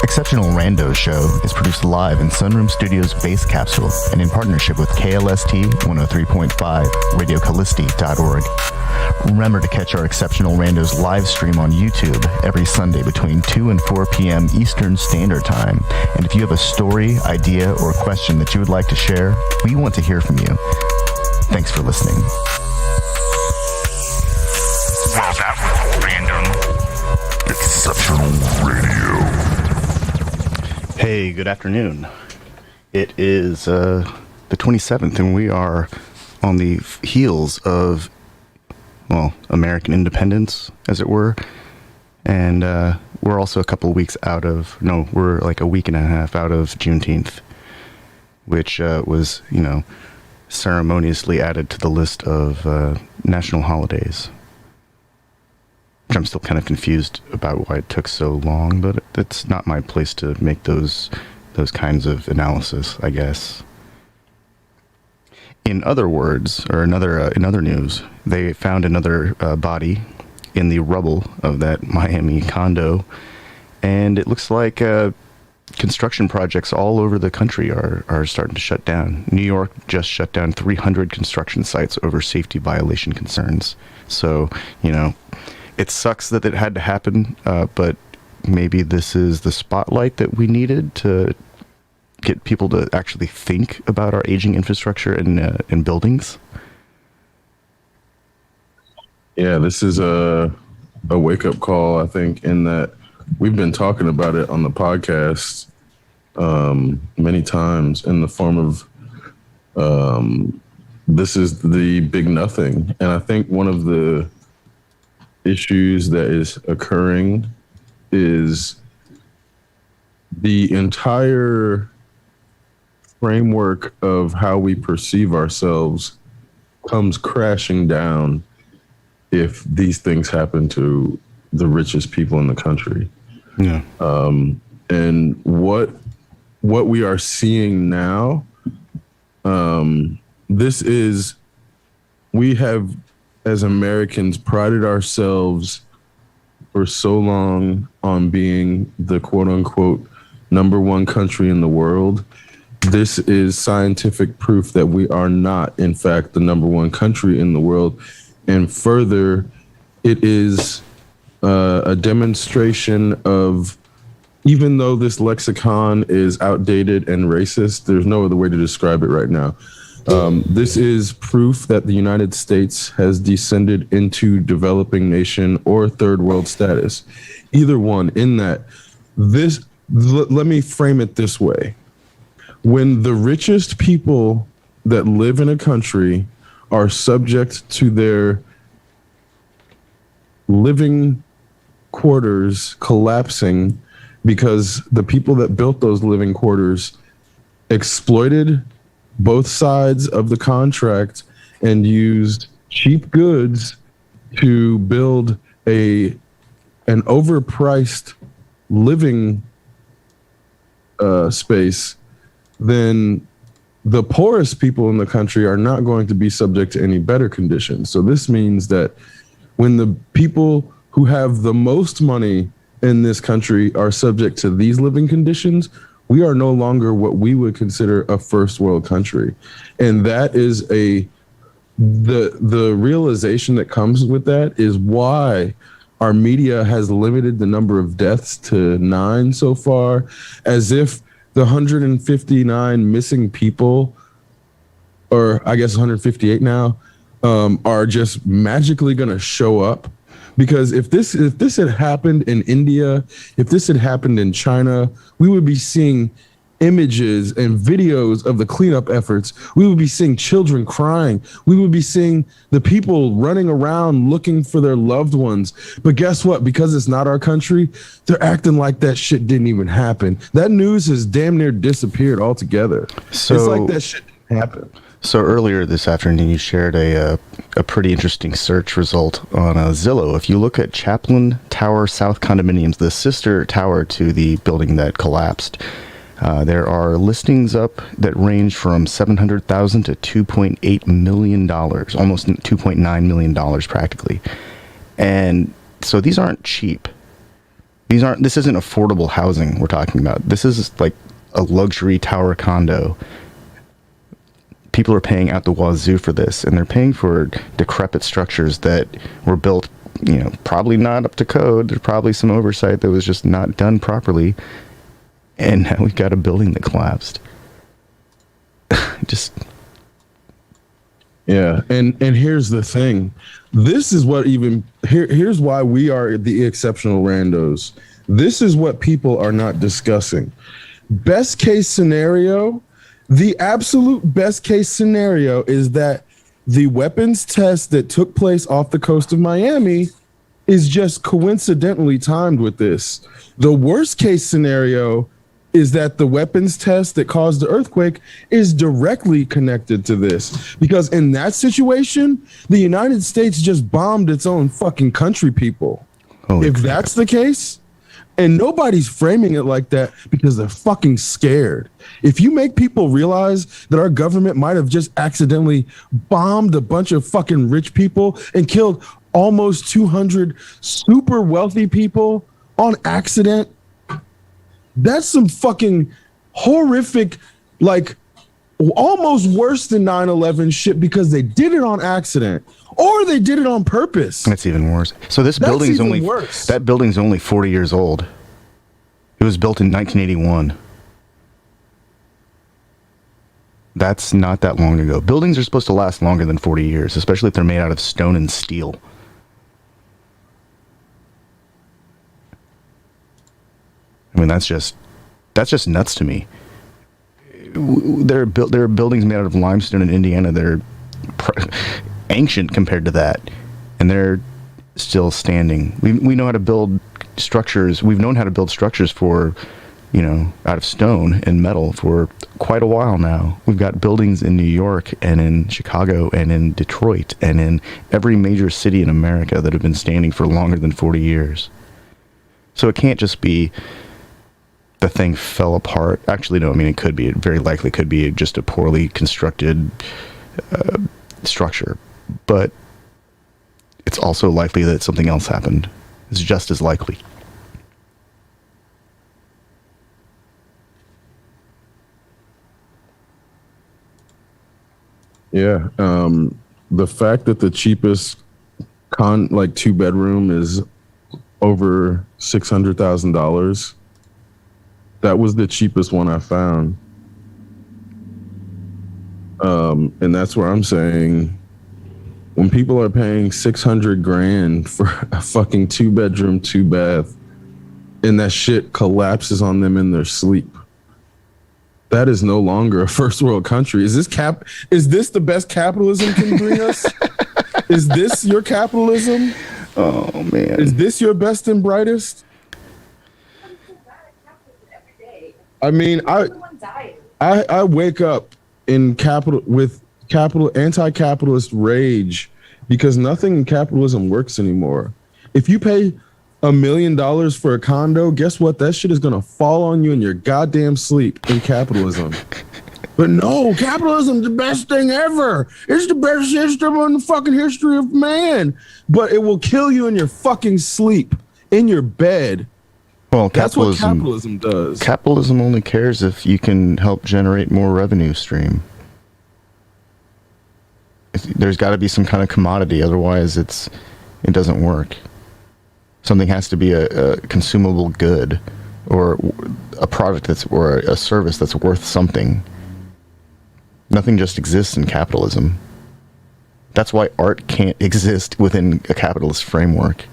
Exceptional Randos show is produced live in Sunroom Studios' Base Capsule and in partnership with KLST 103.5, RadioCallisti.org. Remember to catch our Exceptional Randos live stream on YouTube every Sunday between 2 and 4 p.m. Eastern Standard Time. And if you have a story, idea, or question that you would like to share, we want to hear from you. Thanks for listening. Well, that was random. Exceptional Radio. Hey, good afternoon. It is the 27th, and we are on the heels of, well, American independence, as it were. And we're also a couple of weeks out of, no, we're like a week and a half out of Juneteenth, which was, ceremoniously added to the list of national holidays. Which I'm still kind of confused about why it took so long, but it's not my place to make those kinds of analysis, I guess. In other words, or in other news, they found another body in the rubble of that Miami condo, and it looks like construction projects all over the country are starting to shut down. New York just shut down 300 construction sites over safety violation concerns. So, it sucks that it had to happen, but maybe this is the spotlight that we needed to get people to actually think about our aging infrastructure and buildings. Yeah, this is a wake-up call, I think, in that we've been talking about it on the podcast many times in the form of this is the big nothing. And I think one of the issues that is occurring is the entire framework of how we perceive ourselves comes crashing down if these things happen to the richest people in the country. Yeah. And what we are seeing now, we have, as Americans, prided ourselves for so long on being the quote unquote number one country in the world. This is scientific proof that we are not, in fact, the number one country in the world. And further, it is a demonstration of, even though this lexicon is outdated and racist, there's no other way to describe it right now. This is proof that the United States has descended into developing nation or third world status. Either one, in that let me frame it this way. When the richest people that live in a country are subject to their living quarters collapsing because the people that built those living quarters exploited both sides of the contract and used cheap goods to build an overpriced living space, then the poorest people in the country are not going to be subject to any better conditions. So this means that when the people who have the most money in this country are subject to these living conditions, we are no longer what we would consider a first world country. And that is the realization that comes with that is why our media has limited the number of deaths to 9 so far, as if the 159 missing people, or I guess 158 now, are just magically going to show up. Because if this had happened in India, if this had happened in China, we would be seeing images and videos of the cleanup efforts. We would be seeing children crying. We would be seeing the people running around looking for their loved ones. But guess what? Because it's not our country, they're acting like that shit didn't even happen. That news has damn near disappeared altogether. So, it's like that shit didn't happen. So earlier this afternoon, you shared a pretty interesting search result on Zillow. If you look at Chaplin Tower South condominiums, the sister tower to the building that collapsed, there are listings up that range from $700,000 to $2.8 million, almost $2.9 million practically. And so these aren't cheap. This isn't affordable housing we're talking about. This is like a luxury tower condo. People are paying out the wazoo for this, and they're paying for decrepit structures that were built, probably not up to code. There's probably some oversight that was just not done properly. And now we've got a building that collapsed. Yeah, and here's the thing. This is what here's why we are the exceptional randos. This is what people are not discussing. Best case scenario, the absolute best case scenario is that the weapons test that took place off the coast of Miami is just coincidentally timed with this. The worst case scenario is that the weapons test that caused the earthquake is directly connected to this. Because in that situation, the United States just bombed its own fucking country, people. Holy if crap. that's the case, and nobody's framing it like that because they're fucking scared. If you make people realize that our government might have just accidentally bombed a bunch of fucking rich people and killed almost 200 super wealthy people on accident, that's some fucking horrific, like almost worse than 9/11 shit, because they did it on accident or they did it on purpose. That's even worse. So this That's building's even only worse. That building's only 40 years old. It was built in 1981. That's not that long ago. Buildings are supposed to last longer than 40 years, especially if they're made out of stone and steel. I mean, that's just nuts to me. There are buildings made out of limestone in Indiana that are ancient compared to that, and they're still standing. We know how to build structures. We've known how to build structures for, out of stone and metal for quite a while now. We've got buildings in New York and in Chicago and in Detroit and in every major city in America that have been standing for longer than 40 years. So it can't just be the thing fell apart. Actually, no, I mean, it could be. It very likely could be just a poorly constructed structure. But it's also likely that something else happened. It's just as likely. Yeah. The fact that the cheapest 2-bedroom is over $600,000. That was the cheapest one I found. And that's where I'm saying, when people are paying $600,000 for a fucking 2-bedroom, 2-bath, and that shit collapses on them in their sleep, that is no longer a first world country. Is this the best capitalism can bring us? Is this your capitalism? Oh, man. Is this your best and brightest? I mean, I wake up in anti-capitalist rage because nothing in capitalism works anymore. If you pay $1 million for a condo, guess what? That shit is gonna fall on you in your goddamn sleep in capitalism. But no, capitalism's the best thing ever. It's the best system in the fucking history of man. But it will kill you in your fucking sleep, in your bed. Well, that's what capitalism does. Capitalism only cares if you can help generate more revenue stream. There's got to be some kind of commodity, otherwise it doesn't work. Something has to be a consumable good, or a product or a service that's worth something. Nothing just exists in capitalism. That's why art can't exist within a capitalist framework.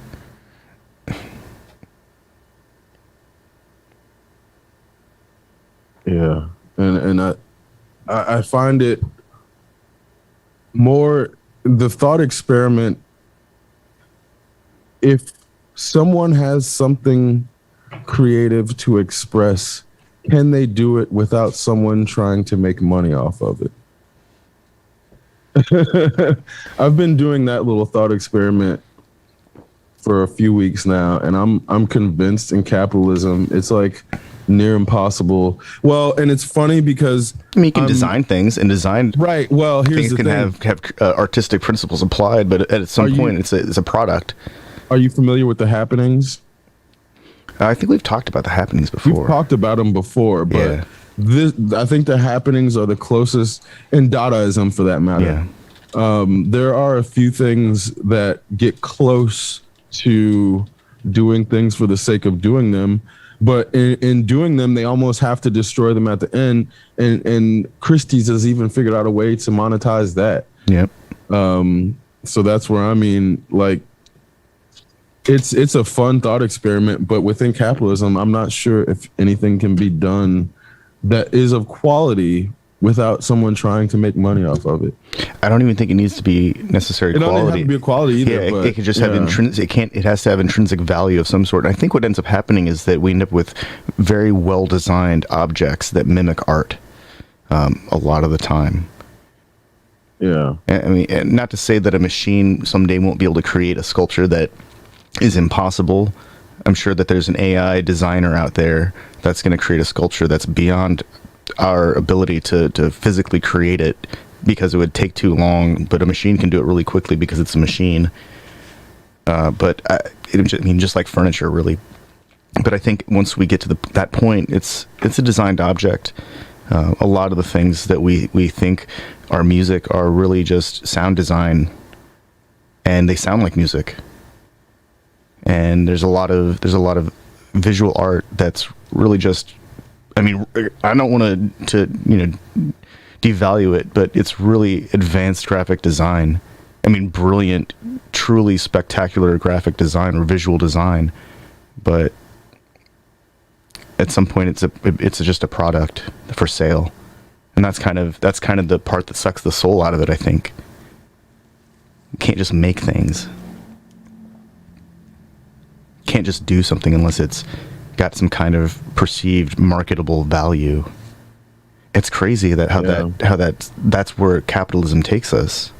Yeah, and I find it more the thought experiment. If someone has something creative to express, can they do it without someone trying to make money off of it? I've been doing that little thought experiment for a few weeks now, and I'm convinced in capitalism it's like near impossible. Well, and it's funny because I mean, you can design things and design right. Well, here's things the can thing. have artistic principles applied, but at some point it's a product. Are you familiar with the happenings? I think we've talked about the happenings before. We've talked about them before, but Yeah. I think the happenings are the closest, and Dadaism for that matter. Yeah. There are a few things that get close to doing things for the sake of doing them, but in doing them, they almost have to destroy them at the end. And Christie's has even figured out a way to monetize that. Yep. So that's where, I mean, like, it's a fun thought experiment, but within capitalism, I'm not sure if anything can be done that is of quality without someone trying to make money off of it. I don't even think it needs to be necessary It quality. doesn't have to be a quality either. Yeah, but, it could just have intrinsic. It has to have intrinsic value of some sort. And I think what ends up happening is that we end up with very well designed objects that mimic art a lot of the time. Yeah. I mean, and not to say that a machine someday won't be able to create a sculpture that is impossible. I'm sure that there's an AI designer out there that's going to create a sculpture that's beyond our ability to physically create it, because it would take too long, but a machine can do it really quickly because it's a machine. Just like furniture, really. But I think once we get to that point, it's a designed object. A lot of the things that we think are music are really just sound design, and they sound like music. And there's a lot of visual art that's really just, I mean, I don't want to devalue it, but it's really advanced graphic design. I mean, brilliant, truly spectacular graphic design or visual design. But at some point, it's just a product for sale, and that's kind of the part that sucks the soul out of it. I think you can't just make things. Can't just do something unless it's got some kind of perceived marketable value. It's crazy that that's where capitalism takes us.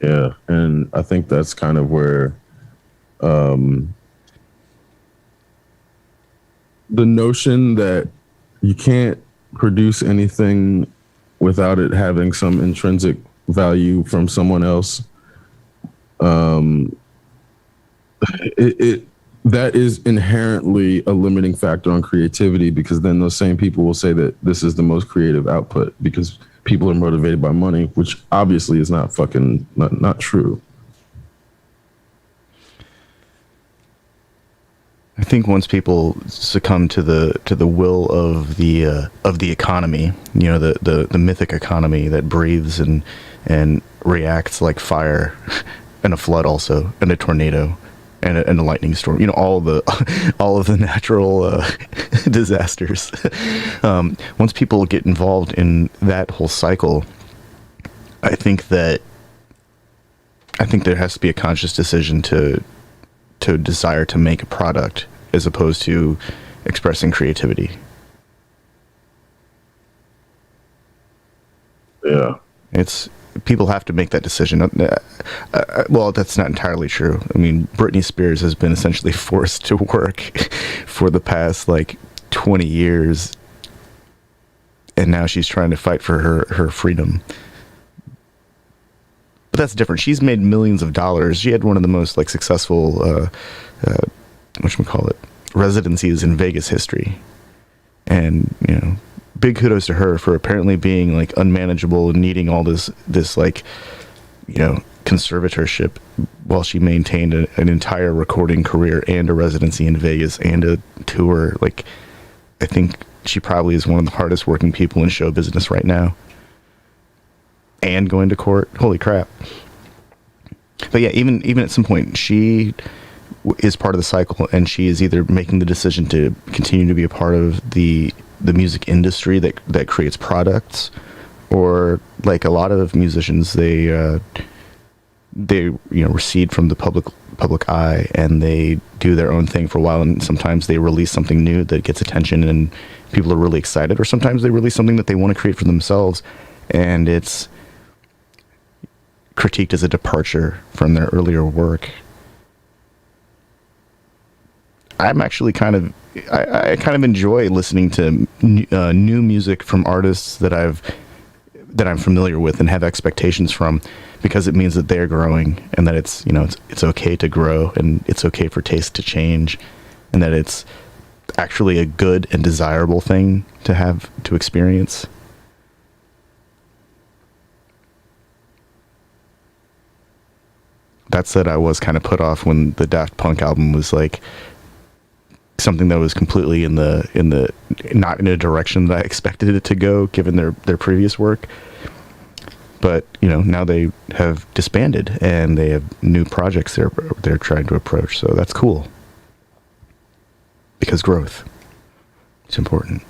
Yeah, and I think that's kind of where the notion that you can't produce anything without it having some intrinsic value from someone else, that is inherently a limiting factor on creativity, because then those same people will say that this is the most creative output because people are motivated by money, which obviously is not true. I think once people succumb to the will of the economy, the mythic economy that breathes and reacts like fire, and a flood also, and a tornado, and a lightning storm, all of the natural disasters. Once people get involved in that whole cycle, I think there has to be a conscious decision to desire to make a product as opposed to expressing creativity. Yeah. People have to make that decision. Well, that's not entirely true. I mean, Britney Spears has been essentially forced to work for the past 20 years, and now she's trying to fight for her freedom. But that's different. She's made millions of dollars. She had one of the most successful residencies in Vegas history, and big kudos to her for apparently being unmanageable and needing all this conservatorship while she maintained an entire recording career and a residency in Vegas and a tour. I think she probably is one of the hardest working people in show business right now, and going to court. Holy crap. But yeah, even at some point, she is part of the cycle, and she is either making the decision to continue to be a part of the music industry that creates products, or like a lot of musicians, they recede from the public eye and they do their own thing for a while, and sometimes they release something new that gets attention and people are really excited, or sometimes they release something that they want to create for themselves and it's critiqued as a departure from their earlier work. I'm actually I kind of enjoy listening to new music from artists that I've that I'm familiar with and have expectations from, because it means that they're growing, and that it's, you know, it's okay to grow, and it's okay for taste to change, and that it's actually a good and desirable thing to have, to experience. That said, I was kind of put off when the Daft Punk album was like something that was completely in the not in a direction that I expected it to go, given their previous work. But, you know, now they have disbanded and they have new projects they're trying to approach, so that's cool. Because growth, it's important.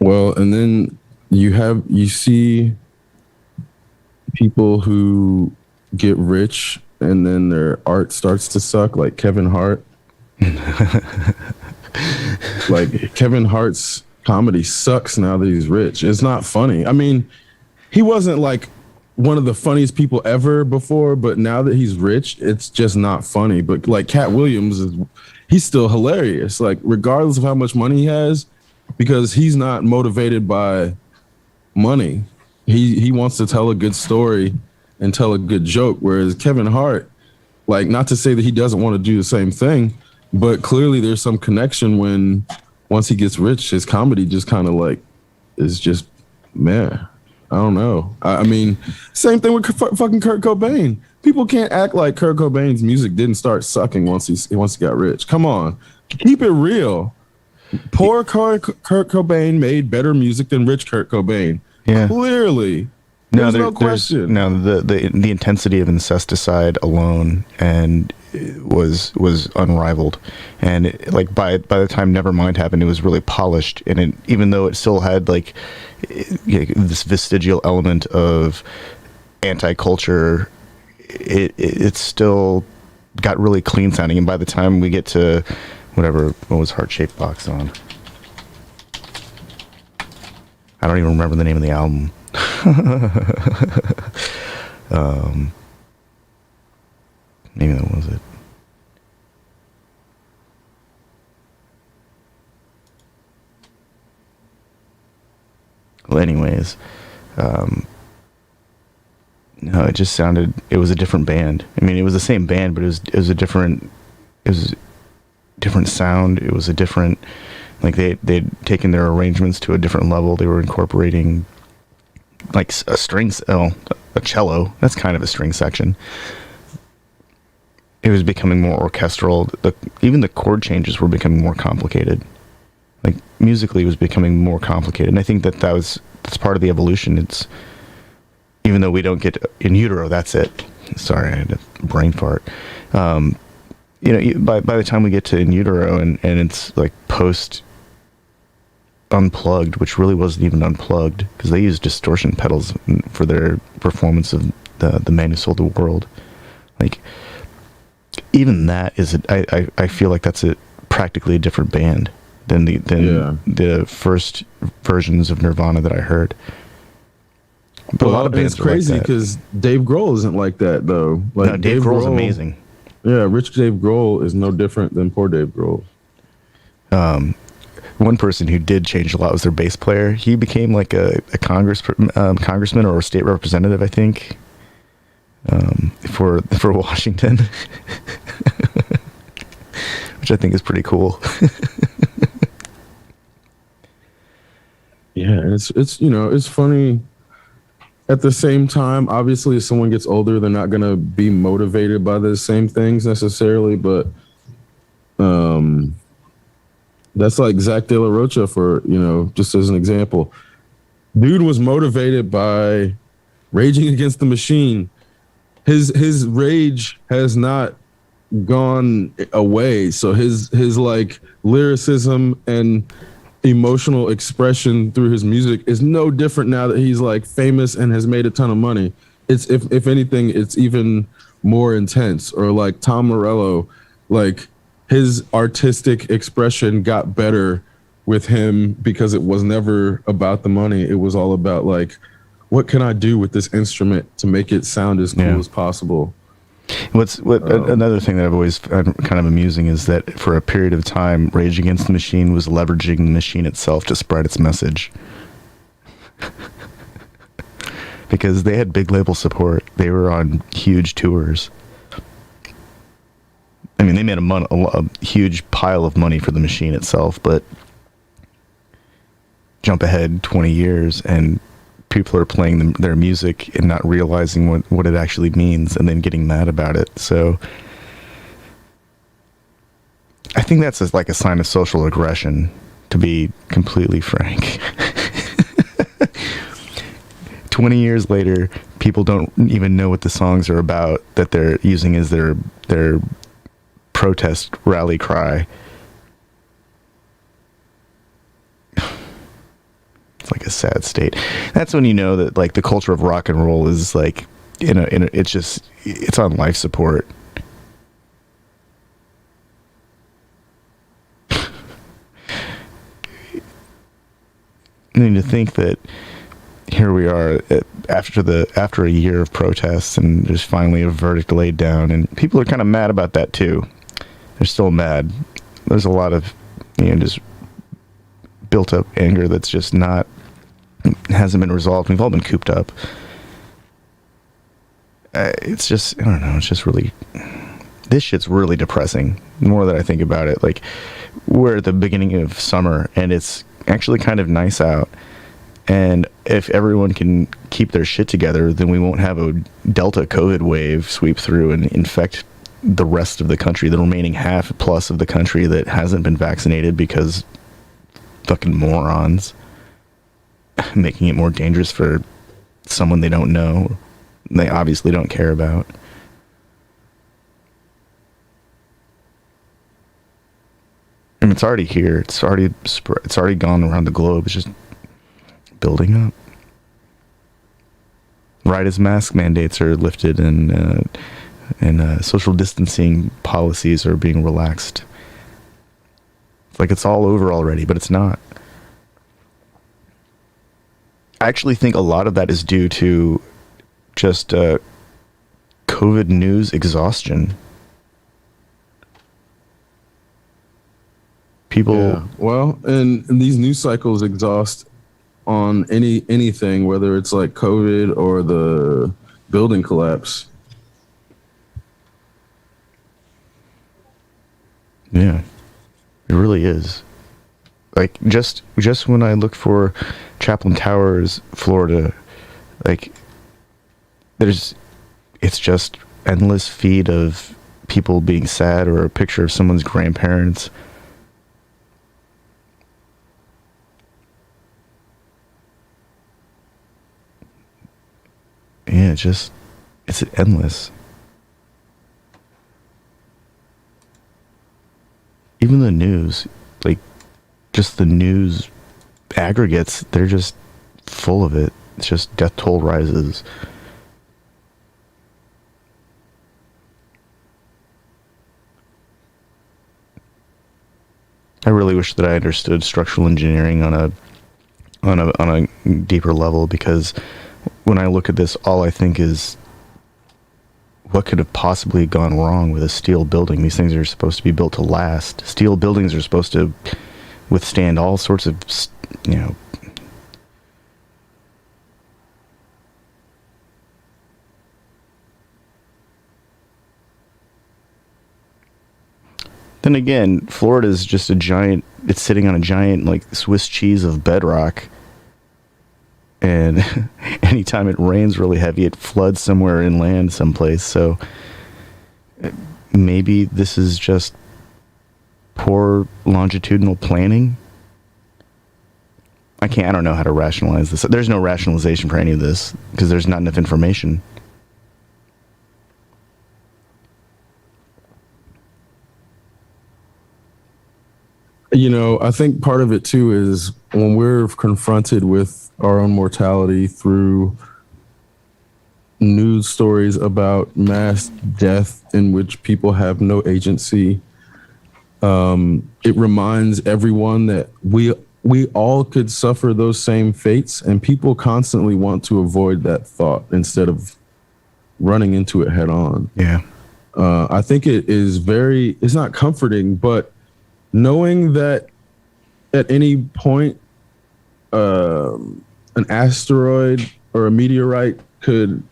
Well, and then you see people who get rich and then their art starts to suck, like Kevin Hart. Like, Kevin Hart's comedy sucks now that he's rich. It's not funny. I mean, he wasn't like one of the funniest people ever before, but now that he's rich, it's just not funny. But like Cat Williams, he's still hilarious, like regardless of how much money he has, because he's not motivated by money. He wants to tell a good story and tell a good joke, whereas Kevin Hart, like, not to say that he doesn't want to do the same thing, but clearly there's some connection when once he gets rich, his comedy just kind of like is just meh. I don't know. I mean, same thing with fucking Kurt Cobain. People can't act like Kurt Cobain's music didn't start sucking once he got rich. Come on, keep it real. Poor Kurt Cobain made better music than rich Kurt Cobain. Yeah, clearly. There's no question. The intensity of Incesticide alone and was unrivaled, and like by the time Nevermind happened, it was really polished, and it, even though it still had like this vestigial element of anti-culture, it still got really clean sounding. And by the time we get to what was Heart Shaped Box on? I don't even remember the name of the album. Maybe that was it. Well, anyways, no, it just sounded. It was a different band. I mean, it was the same band, but it was a different. It was a different sound. It was a different. Like they'd taken their arrangements to a different level. They were incorporating like a cello. That's kind of a string section. It was becoming more orchestral. Even the chord changes were becoming more complicated. Like musically, it was becoming more complicated. And I think that's part of the evolution. It's, even though we don't get In Utero, that's it. Sorry, I had a brain fart. You know, by the time we get to In Utero and it's like post Unplugged, which really wasn't even unplugged because they used distortion pedals for their performance of the Man Who Sold the World. Like, even that is I feel like that's practically a different band than the first versions of Nirvana that I heard. But a lot of bands it's crazy because Dave Grohl isn't like that though. Like, no, Dave Grohl's amazing. Yeah, rich Dave Grohl is no different than poor Dave Grohl. One person who did change a lot was their bass player. He became like a congressman or a state representative, I think, for Washington, which I think is pretty cool. Yeah, it's you know, it's funny. At the same time, obviously, as someone gets older, they're not gonna be motivated by the same things necessarily, but that's like Zach De La Rocha, for, you know, just as an example. Dude was motivated by Raging Against the Machine. His rage has not gone away, so his like lyricism and emotional expression through his music is no different now that he's like famous and has made a ton of money. It's if anything, it's even more intense. Or like Tom Morello, like his artistic expression got better with him because it was never about the money. It was all about like, what can I do with this instrument to make it sound as cool as possible? Another thing that I've always found kind of amusing is that for a period of time, Rage Against the Machine was leveraging the machine itself to spread its message. Because they had big label support. They were on huge tours. I mean, they made a huge pile of money for the machine itself, but jump ahead 20 years and people are playing their music and not realizing what it actually means and then getting mad about it. So I think that's like a sign of social aggression, to be completely frank. 20 years later, people don't even know what the songs are about that they're using as their protest rally cry. It's like a sad state. That's when you know that like the culture of rock and roll is like it's on life support. I mean, to think that here we are after a year of protests and there's finally a verdict laid down, and people are kind of mad about that too. They're still mad. There's a lot of just built up anger that's just hasn't been resolved. We've all been cooped up. It's just, I don't know, it's just really, this shit's really depressing. The more that I think about it, like, we're at the beginning of summer and it's actually kind of nice out. And if everyone can keep their shit together, then we won't have a Delta COVID wave sweep through and infect the rest of the country, the remaining half plus of the country that hasn't been vaccinated because fucking morons, making it more dangerous for someone they don't know, they obviously don't care about. And it's already here. It's already gone around the globe. It's just building up. Right as mask mandates are lifted and social distancing policies are being relaxed. It's like it's all over already, but it's not. I actually think a lot of that is due to just COVID news exhaustion. People, yeah. Well, and these news cycles exhaust on anything, whether it's like COVID or the building collapse. Yeah, it really is. Like just when I look for Chaplain Towers, Florida, like it's just endless feed of people being sad or a picture of someone's grandparents. Yeah, it's endless. Even the news, like just the news aggregates, they're just full of it. It's just death toll rises. I really wish that I understood structural engineering on a deeper level, because when I look at this, all I think is, what could have possibly gone wrong with a steel building? These things are supposed to be built to last. Steel buildings are supposed to withstand all sorts of, Then again, Florida is just it's sitting on a giant, like, Swiss cheese of bedrock. And anytime it rains really heavy, it floods somewhere inland someplace. So maybe this is just poor longitudinal planning. I don't know how to rationalize this. There's no rationalization for any of this because there's not enough information. I think part of it too is when we're confronted with our own mortality through news stories about mass death in which people have no agency, it reminds everyone that we all could suffer those same fates, and people constantly want to avoid that thought instead of running into it head on. Yeah. I think it's not comforting, but knowing that at any point an asteroid or a meteorite could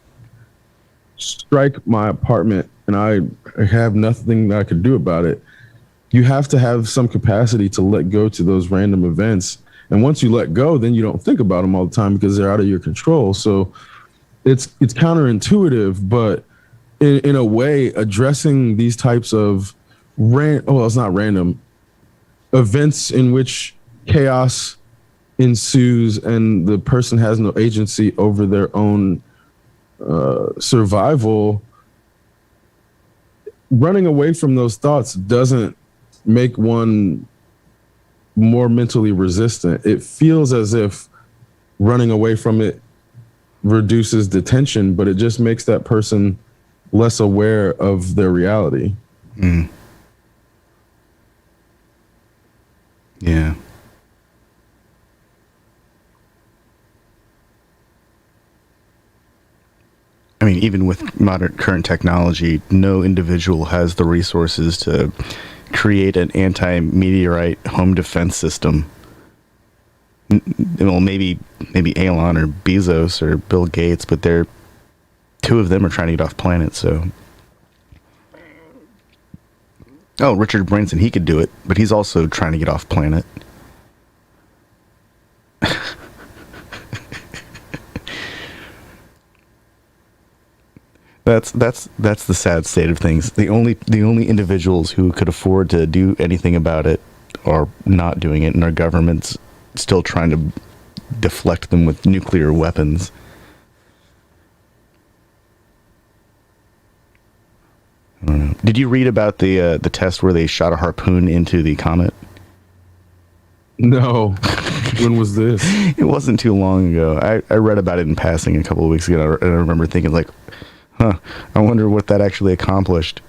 strike my apartment and I have nothing that I could do about it. You have to have some capacity to let go to those random events. And once you let go, then you don't think about them all the time because they're out of your control. So it's counterintuitive, but in a way, addressing these types of it's not random events in which chaos ensues and the person has no agency over their own survival. Running away from those thoughts doesn't make one more mentally resistant. It feels as if running away from it reduces the tension, but it just makes that person less aware of their reality. Mm. Yeah. I mean, even with modern current technology, no individual has the resources to create an anti-meteorite home defense system. Well, maybe Elon or Bezos or Bill Gates, but two of them are trying to get off planet. So, Richard Branson, he could do it, but he's also trying to get off planet. That's the sad state of things. The only individuals who could afford to do anything about it are not doing it, and our government's still trying to deflect them with nuclear weapons. I don't know. Did you read about the test where they shot a harpoon into the comet? No. When was this? It wasn't too long ago. I read about it in passing a couple of weeks ago, and I remember thinking, like, I wonder what that actually accomplished,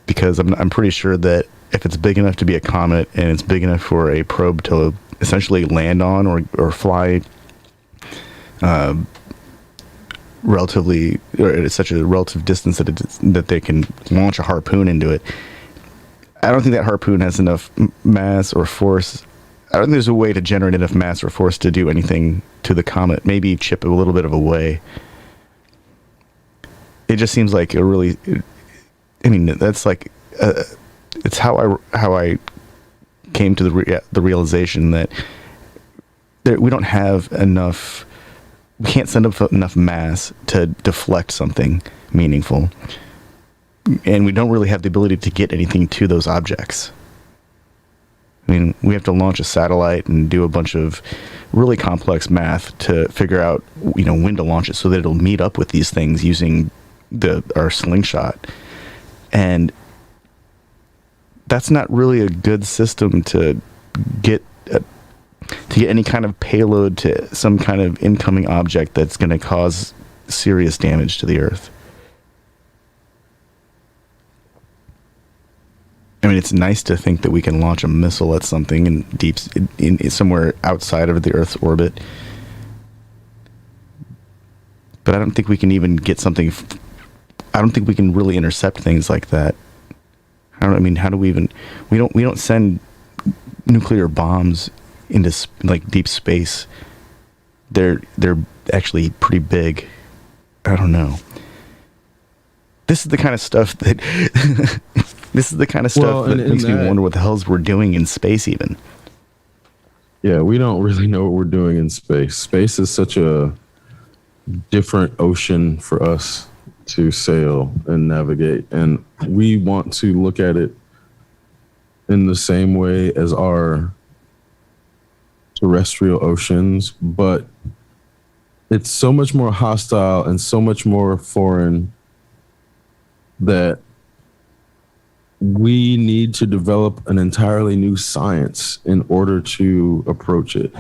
because I'm pretty sure that if it's big enough to be a comet and it's big enough for a probe to essentially land on or fly relatively, or at such a relative distance that they can launch a harpoon into it, I don't think that harpoon has enough mass or force. I don't think there's a way to generate enough mass or force to do anything to the comet. Maybe chip a little bit of away. It just seems like a really, I mean, that's like, it's how I came to the realization that we don't have enough, we can't send up enough mass to deflect something meaningful. And we don't really have the ability to get anything to those objects. I mean, we have to launch a satellite and do a bunch of really complex math to figure out, when to launch it so that it'll meet up with these things using our slingshot. And that's not really a good system to get any kind of payload to some kind of incoming object that's going to cause serious damage to the Earth. I mean, it's nice to think that we can launch a missile at something in somewhere outside of the Earth's orbit, but I don't think we can even get something. I don't think we can really intercept things like that. How do we even? We don't send nuclear bombs into like deep space. They're actually pretty big. I don't know. This is the kind of stuff that makes me wonder what the hell's we're doing in space even. Yeah, we don't really know what we're doing in space. Space is such a different ocean for us to sail and navigate, and we want to look at it in the same way as our terrestrial oceans, but it's so much more hostile and so much more foreign that we need to develop an entirely new science in order to approach it.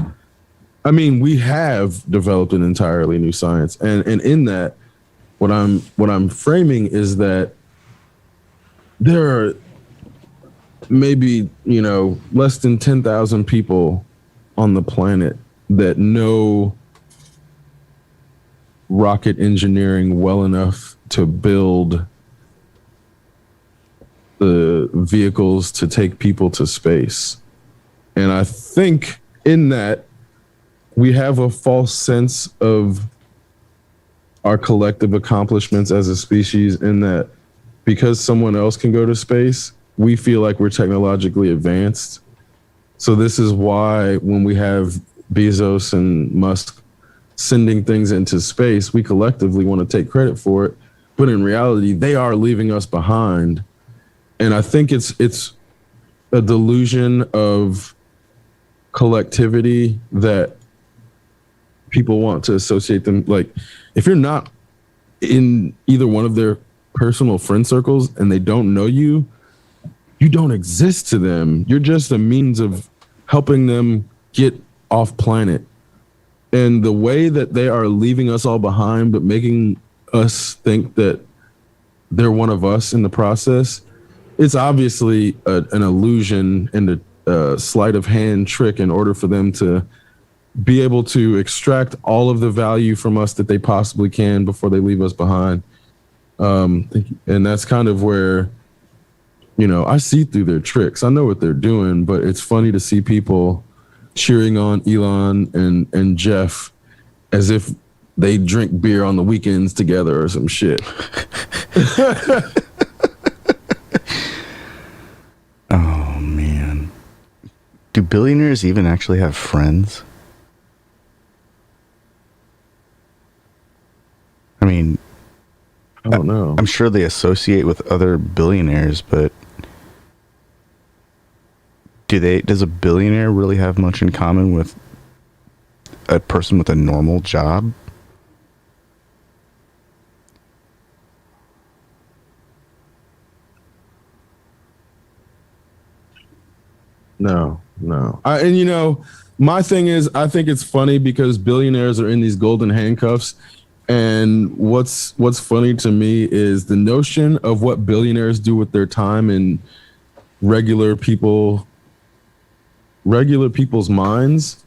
I mean, we have developed an entirely new science, and in that, what I'm framing is that there are maybe less than 10,000 people on the planet that know rocket engineering well enough to build the vehicles to take people to space. And I think in that we have a false sense of our collective accomplishments as a species, in that because someone else can go to space, we feel like we're technologically advanced. So this is why when we have Bezos and Musk sending things into space, we collectively want to take credit for it. But in reality, they are leaving us behind. And I think it's a delusion of collectivity that people want to associate them. Like, if you're not in either one of their personal friend circles and they don't know you, you don't exist to them. You're just a means of helping them get off planet. And the way that they are leaving us all behind, but making us think that they're one of us in the process, it's obviously an illusion and a sleight of hand trick in order for them to be able to extract all of the value from us that they possibly can before they leave us behind. And that's kind of where, you know, I see through their tricks. I know what they're doing, but it's funny to see people cheering on Elon and Jeff as if they drink beer on the weekends together or some shit. Oh, man. Do billionaires even actually have friends? I mean, I don't know. I'm sure they associate with other billionaires, but does a billionaire really have much in common with a person with a normal job? No. And you know, my thing is, I think it's funny because billionaires are in these golden handcuffs. And what's funny to me is the notion of what billionaires do with their time and regular people's minds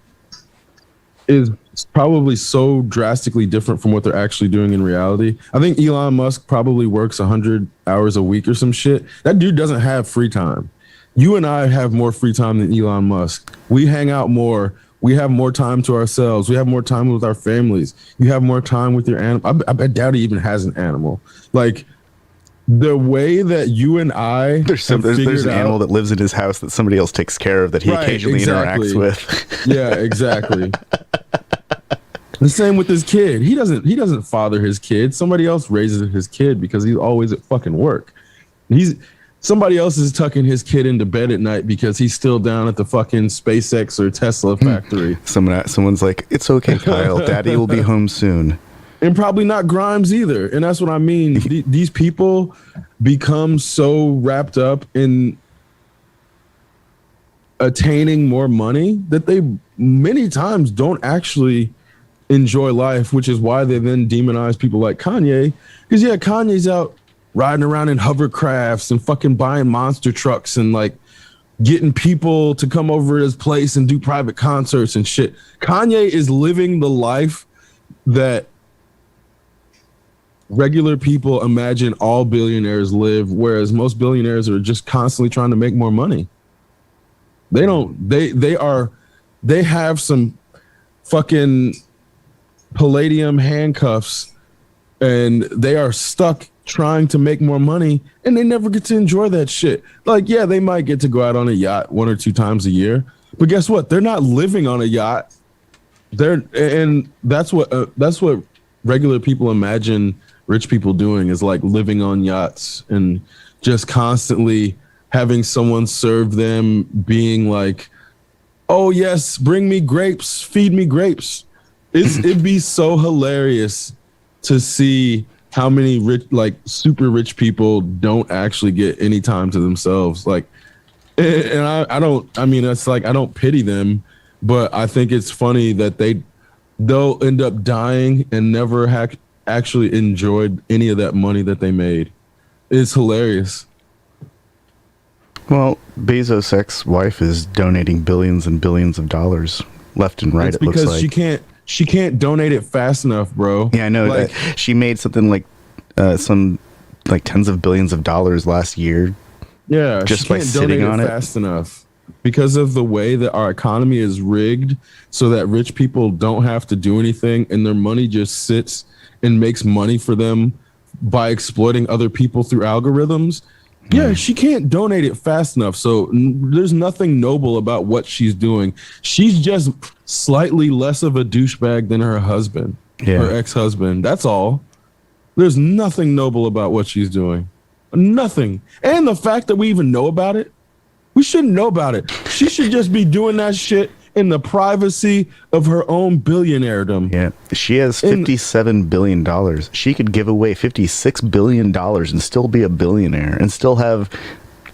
is probably so drastically different from what they're actually doing in reality. I think Elon Musk probably works 100 hours a week or some shit. That dude doesn't have free time. You and I have more free time than Elon Musk. We hang out more. We have more time to ourselves. We have more time with our families. You have more time with your animal. I doubt he even has an animal. Like, the way that you and I there's an animal that lives in his house that somebody else takes care of that he occasionally interacts with. Yeah, exactly. The same with his kid. He doesn't father his kid. Somebody else raises his kid because he's always at fucking work. Somebody else is tucking his kid into bed at night because he's still down at the fucking SpaceX or Tesla factory. Someone's like, "It's okay, Kyle. Daddy will be home soon." And probably not Grimes either. And that's what I mean. These people become so wrapped up in attaining more money that they many times don't actually enjoy life, which is why they then demonize people like Kanye. Because yeah, Kanye's out riding around in hovercrafts and fucking buying monster trucks and like getting people to come over to his place and do private concerts and shit. Kanye is living the life that regular people imagine all billionaires live, whereas most billionaires are just constantly trying to make more money. They have some fucking palladium handcuffs and they are stuck trying to make more money and they never get to enjoy that shit. Like, yeah, they might get to go out on a yacht 1 or 2 times a year, but guess what? They're not living on a yacht. And that's what regular people imagine rich people doing, is like living on yachts and just constantly having someone serve them, being like, "Oh yes, bring me grapes, feed me grapes." It'd be so hilarious to see how many rich, like super rich people don't actually get any time to themselves. Like, and I don't pity them, but I think it's funny that they'll end up dying and never actually enjoyed any of that money that they made. It's hilarious. Well, Bezos' ex-wife is donating billions and billions of dollars left and right. It's it looks because like she can't donate it fast enough, bro. Yeah, I know. Like, that she made something like some like tens of billions of dollars last year Yeah, just she by can't sitting donate on it it. fast enough because of the way that our economy is rigged so that rich people don't have to do anything and their money just sits and makes money for them by exploiting other people through algorithms. Yeah, she can't donate it fast enough. So there's nothing noble about what she's doing. She's just slightly less of a douchebag than her husband, her ex-husband. That's all. There's nothing noble about what she's doing. Nothing. And the fact that we even know about it, we shouldn't know about it. She should just be doing that shit in the privacy of her own billionairedom. Yeah. She has $57 billion. She could give away $56 billion and still be a billionaire and still have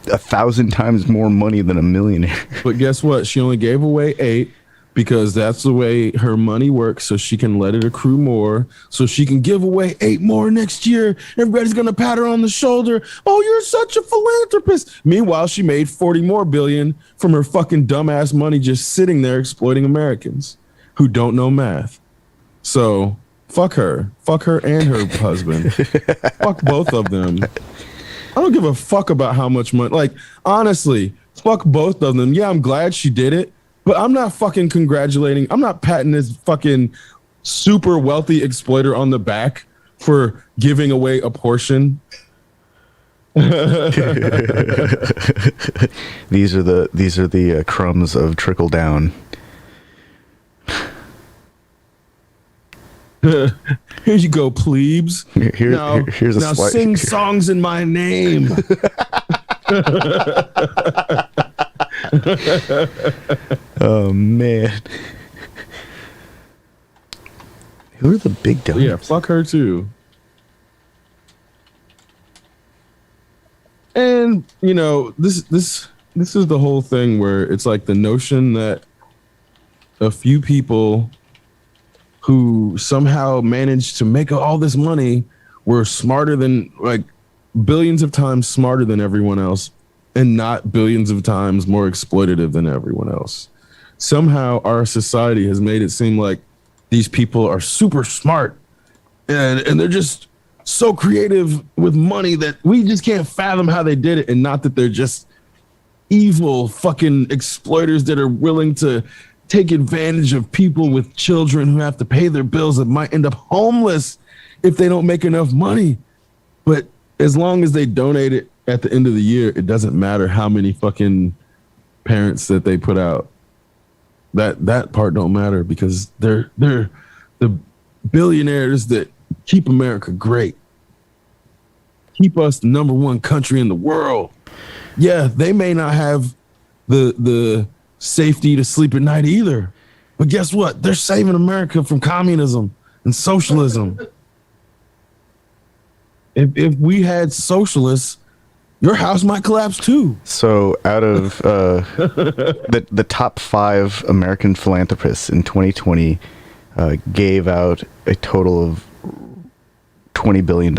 1,000 times more money than a millionaire. But guess what? She only gave away 8 because that's the way her money works, so she can let it accrue more, so she can give away 8 more next year. Everybody's gonna pat her on the shoulder. Oh, you're such a philanthropist. Meanwhile, she made 40 more billion from her fucking dumbass money just sitting there exploiting Americans who don't know math. So fuck her and her husband. Fuck both of them. I don't give a fuck about how much money. Like, honestly, fuck both of them. Yeah, I'm glad she did it. But I'm not fucking congratulating. I'm not patting this fucking super wealthy exploiter on the back for giving away a portion. These are the crumbs of trickle down. Here you go, plebes. Here's a now slight. sing songs in my name. Oh man, who are the big donors? Yeah, fuck her too. And you know, this is the whole thing where it's like the notion that a few people who somehow managed to make all this money were smarter than, like, billions of times smarter than everyone else and not billions of times more exploitative than everyone else. Somehow our society has made it seem like these people are super smart and they're just so creative with money that we just can't fathom how they did it, and not that they're just evil fucking exploiters that are willing to take advantage of people with children who have to pay their bills that might end up homeless if they don't make enough money. But as long as they donate it at the end of the year, it doesn't matter how many fucking parents that they put out. That part don't matter because they're the billionaires that keep America great, keep us the #1 country in the world. Yeah, they may not have the safety to sleep at night either, but guess what? They're saving America from communism and socialism. If we had socialists, your house might collapse too. So out of the top 5 American philanthropists in 2020 gave out a total of $20 billion,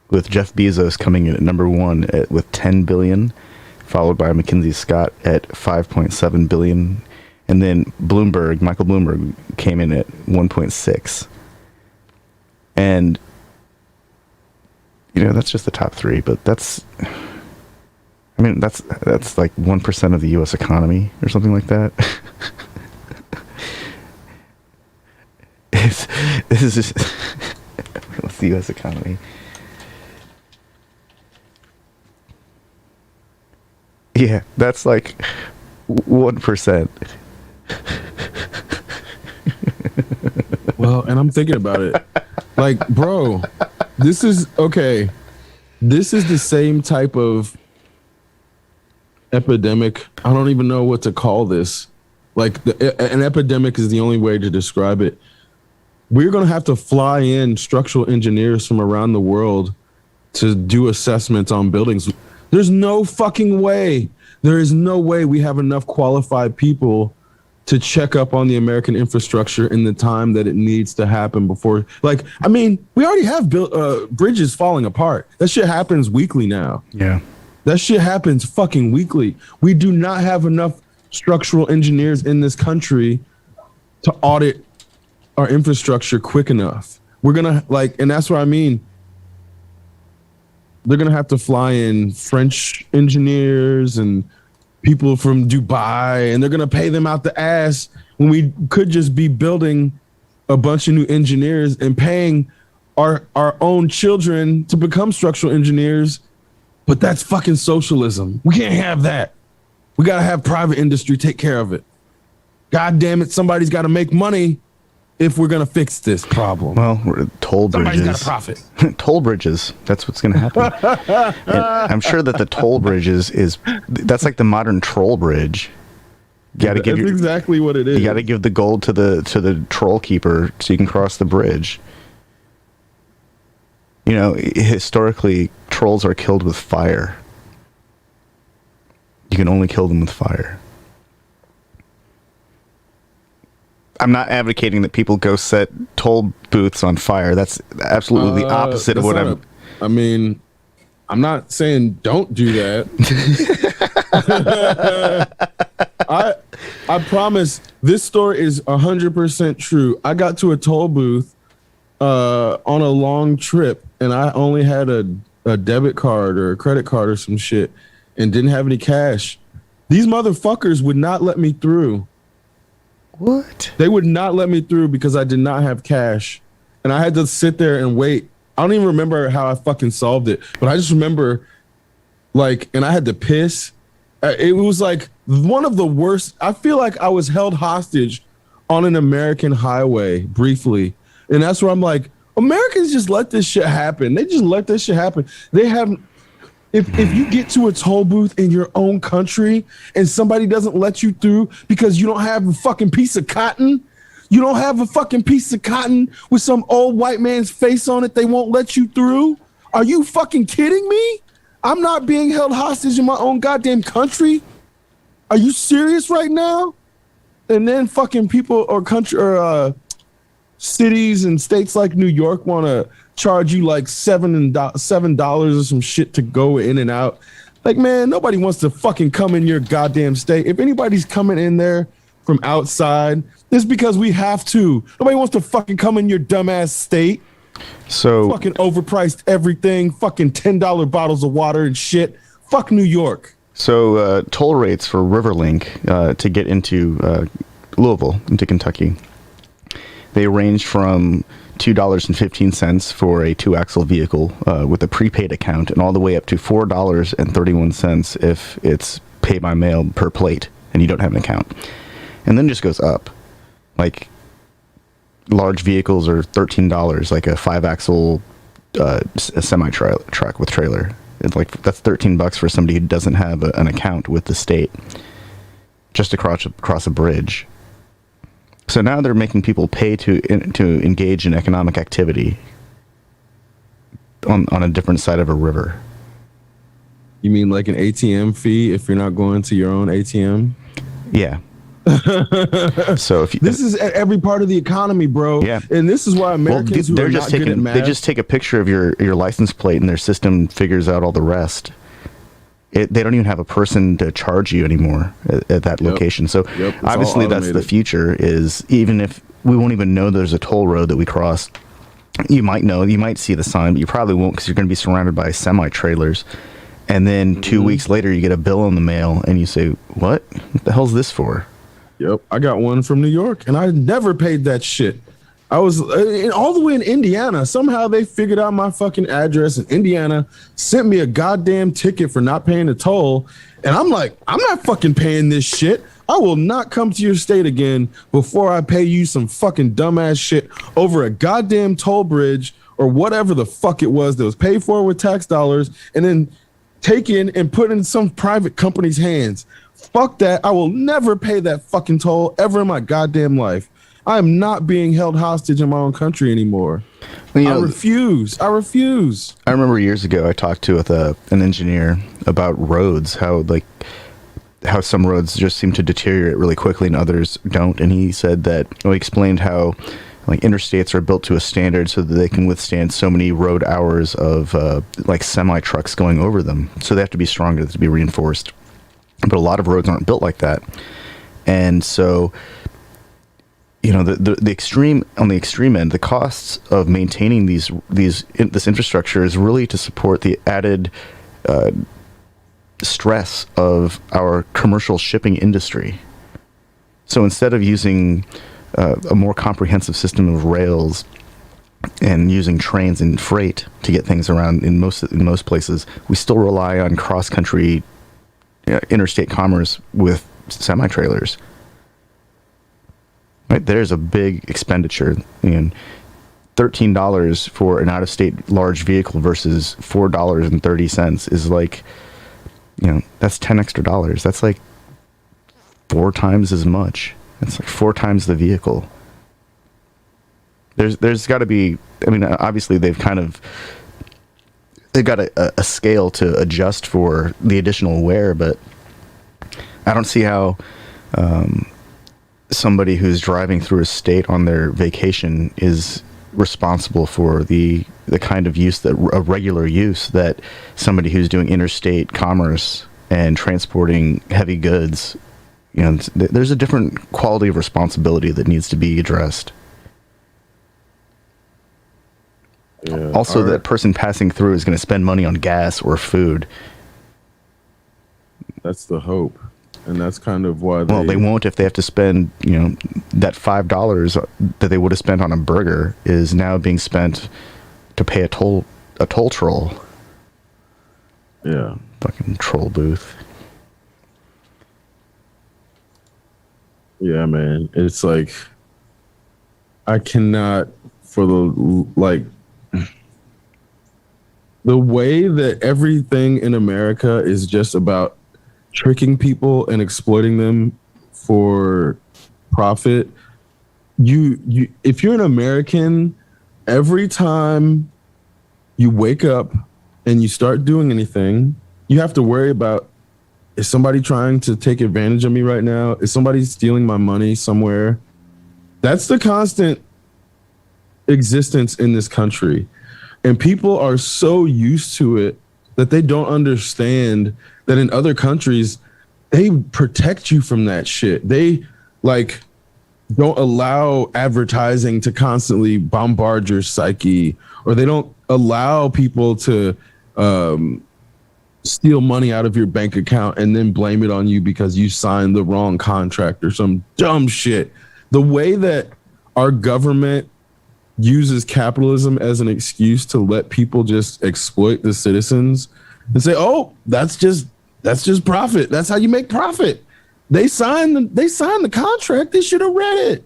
with Jeff Bezos coming in at #1 with $10 billion, followed by Mackenzie Scott at $5.7 billion, and then Michael Bloomberg came in at 1.6. And you know, that's just the top 3, but that's like 1% of the U.S. economy or something like that. This is just what's the U.S. economy? Yeah, that's like 1%. Well, and I'm thinking about it. Like, bro, this is okay. This is the same type of epidemic. I don't even know what to call this. Like, an epidemic is the only way to describe it. We're going to have to fly in structural engineers from around the world to do assessments on buildings. There's no fucking way. There is no way we have enough qualified people to check up on the American infrastructure in the time that it needs to happen before. Like, I mean, we already have bridges falling apart. That shit happens weekly now. Yeah. That shit happens fucking weekly. We do not have enough structural engineers in this country to audit our infrastructure quick enough. We're going to, like, and that's what I mean. they're gonna have to fly in French engineers and people from Dubai, and they're gonna pay them out the ass when we could just be building a bunch of new engineers and paying our own children to become structural engineers. But that's fucking socialism. We can't have that. We gotta have private industry take care of it. God damn it, somebody's gotta make money if we're gonna fix this problem. Well, toll bridges. Somebody's gotta profit. Toll bridges. That's what's going to happen. And I'm sure that the toll bridges that's like the modern troll bridge. You got to give exactly what it is. You got to give the gold to the troll keeper so you can cross the bridge. You know, historically, trolls are killed with fire. You can only kill them with fire. I'm not advocating that people go set toll booths on fire. That's absolutely the opposite of what I mean, I'm not saying don't do that. I promise this story is 100% true. I got to a toll booth on a long trip, and I only had a debit card or a credit card or some shit and didn't have any cash. These motherfuckers would not let me through. What? They would not let me through because I did not have cash. And I had to sit there and wait. I don't even remember how I fucking solved it, but I just remember and I had to piss. It was like one of the worst. I feel like I was held hostage on an American highway briefly. And that's where I'm like, Americans just let this shit happen. They just let this shit happen. They haven't. If you get to a toll booth in your own country and somebody doesn't let you through because you don't have a fucking piece of cotton, you don't have a fucking piece of cotton with some old white man's face on it, they won't let you through? Are you fucking kidding me? I'm not being held hostage in my own goddamn country. Are you serious right now? And then fucking people or country or cities and states like New York want to charge you like $7 or some shit to go in and out. Like, man, nobody wants to fucking come in your goddamn state. If anybody's coming in there from outside, it's because we have to. Nobody wants to fucking come in your dumbass state. So fucking overpriced everything, fucking $10 bottles of water and shit. Fuck New York. So toll rates for Riverlink to get into Louisville, into Kentucky, they range from $2.15 for a 2-axle vehicle with a prepaid account, and all the way up to $4.31 if it's pay by mail per plate and you don't have an account. And then it just goes up. Like, large vehicles are $13, like a 5-axle semi-truck with trailer. It's like, that's $13 for somebody who doesn't have an account with the state, just to cross a bridge. So now they're making people pay to engage in economic activity on a different side of a river. You mean like an ATM fee if you're not going to your own ATM? Yeah. So if this is at every part of the economy, bro. Yeah. And this is why Americans who are not good at math, they just take a picture of your license plate and their system figures out all the rest. They don't even have a person to charge you anymore at that location. So obviously that's the future, is even if we won't even know there's a toll road that we cross, you might see the sign, but you probably won't because you're going to be surrounded by semi-trailers. And then 2 weeks later, you get a bill in the mail and you say, what the hell's this for? Yep. I got one from New York and I never paid that shit. I was all the way in Indiana. Somehow they figured out my fucking address in Indiana, sent me a goddamn ticket for not paying the toll. And I'm like, I'm not fucking paying this shit. I will not come to your state again before I pay you some fucking dumbass shit over a goddamn toll bridge or whatever the fuck it was that was paid for with tax dollars and then taken and put in some private company's hands. Fuck that. I will never pay that fucking toll ever in my goddamn life. I am not being held hostage in my own country anymore. Well, I refuse. I remember years ago I talked to an engineer about roads, how some roads just seem to deteriorate really quickly and others don't. And he said that, he explained how like interstates are built to a standard so that they can withstand so many road hours of like semi trucks going over them. So they have to be stronger, to be reinforced. But a lot of roads aren't built like that. And so, the extreme, on the extreme end, the costs of maintaining this infrastructure is really to support the added stress of our commercial shipping industry. So instead of using a more comprehensive system of rails and using trains and freight to get things around in most places, we still rely on cross-country interstate commerce with semi-trailers. Right, there's a big expenditure. $13 for an out-of-state large vehicle versus $4.30 is like, that's $10 extra. That's like 4 times as much. That's like 4 times the vehicle. There's got to be. I mean, obviously they've got a scale to adjust for the additional wear, but I don't see how somebody who's driving through a state on their vacation is responsible for the kind of use of regular use that somebody who's doing interstate commerce and transporting heavy goods. There's a different quality of responsibility that needs to be addressed. Yeah, also, that person passing through is going to spend money on gas or food. That's the hope. And that's kind of why they won't if they have to spend, that $5 that they would have spent on a burger is now being spent to pay a toll troll. Yeah. Fucking troll booth. Yeah, man. It's like, I cannot, the way that everything in America is just about tricking people and exploiting them for profit. If you're an American, every time you wake up and you start doing anything, you have to worry about, is somebody trying to take advantage of me right now? Is somebody stealing my money somewhere? That's the constant existence in this country. And people are so used to it that they don't understand that in other countries, they protect you from that shit. They don't allow advertising to constantly bombard your psyche, or they don't allow people to steal money out of your bank account and then blame it on you because you signed the wrong contract or some dumb shit. The way that our government uses capitalism as an excuse to let people just exploit the citizens and say, "Oh, that's just profit. That's how you make profit." They signed the contract. They should have read it.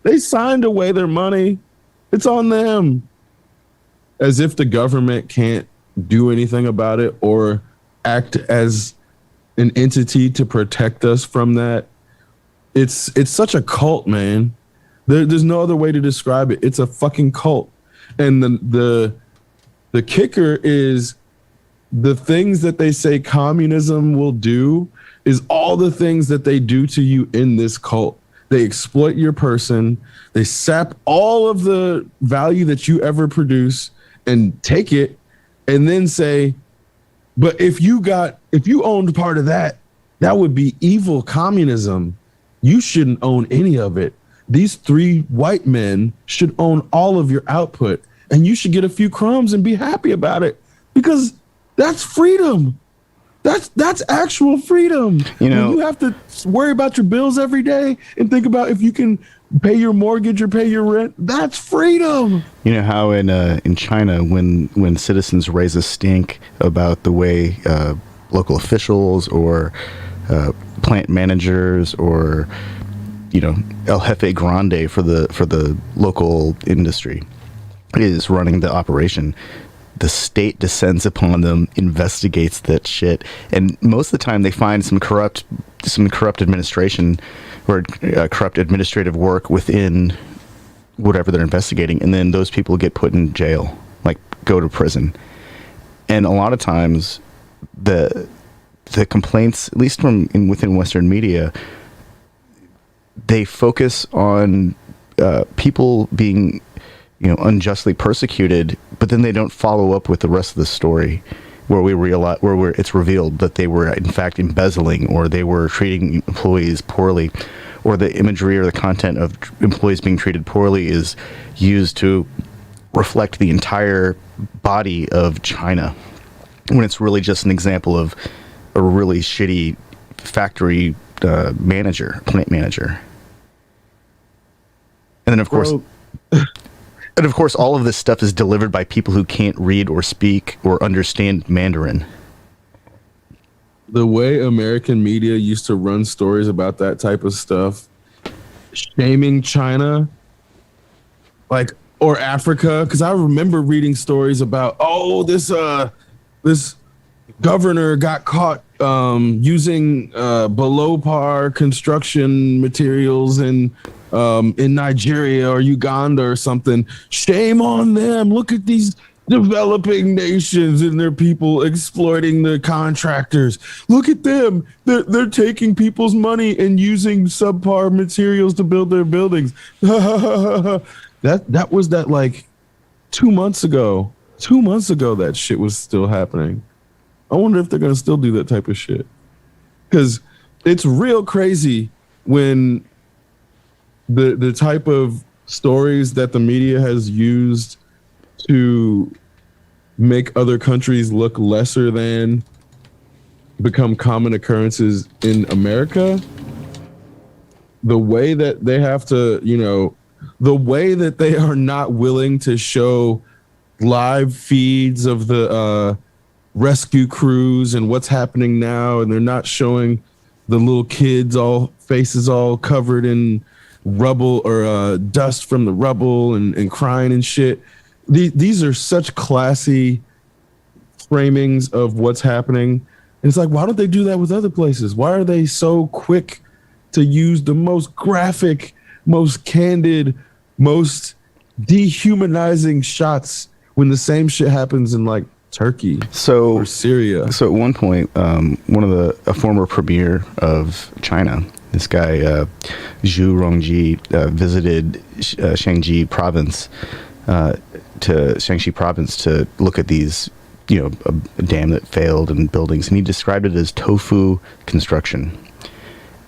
They signed away their money. It's on them. As if the government can't do anything about it or act as an entity to protect us from that. It's such a cult, man. There's no other way to describe it. It's a fucking cult. And the kicker is the things that they say communism will do is all the things that they do to you in this cult. They exploit your person. They sap all of the value that you ever produce and take it and then say, but if you owned part of that, that would be evil communism. You shouldn't own any of it. These 3 white men should own all of your output, and you should get a few crumbs and be happy about it, because that's freedom. That's actual freedom. When you have to worry about your bills every day and think about if you can pay your mortgage or pay your rent, that's freedom. You know how in China, when citizens raise a stink about the way local officials or plant managers or El Jefe Grande for the local industry is running the operation, the state descends upon them, investigates that shit, and most of the time they find some corrupt administration or corrupt administrative work within whatever they're investigating, and then those people get put in jail, go to prison. And a lot of times the complaints, at least within Western media, they focus on people being unjustly persecuted, but then they don't follow up with the rest of the story, where it's revealed that they were in fact embezzling or they were treating employees poorly, or the imagery or the content of employees being treated poorly is used to reflect the entire body of China, when it's really just an example of a really shitty factory plant manager. And then, of course, all of this stuff is delivered by people who can't read or speak or understand Mandarin. The way American media used to run stories about that type of stuff, shaming China, like, or Africa, because I remember reading stories about, this governor got caught using below par construction materials in Nigeria or Uganda or something. Shame on them. Look at these developing nations and their people exploiting the contractors. Look at them. They're taking people's money and using subpar materials to build their buildings. That was like 2 months ago. 2 months ago, that shit was still happening. I wonder if they're going to still do that type of shit. Because it's real crazy when the type of stories that the media has used to make other countries look lesser than become common occurrences in America. The way that they have to, the way that they are not willing to show live feeds of the rescue crews and what's happening now, and they're not showing the little kids faces all covered in rubble or dust from the rubble and crying and shit. These are such classy framings of what's happening. And it's like, why don't they do that with other places? Why are they so quick to use the most graphic, most candid, most dehumanizing shots when the same shit happens in like Turkey or Syria? So at one point, a former premier of China, this guy Zhu Rongji, visited Shaanxi province to look at these, a dam that failed and buildings, and he described it as tofu construction.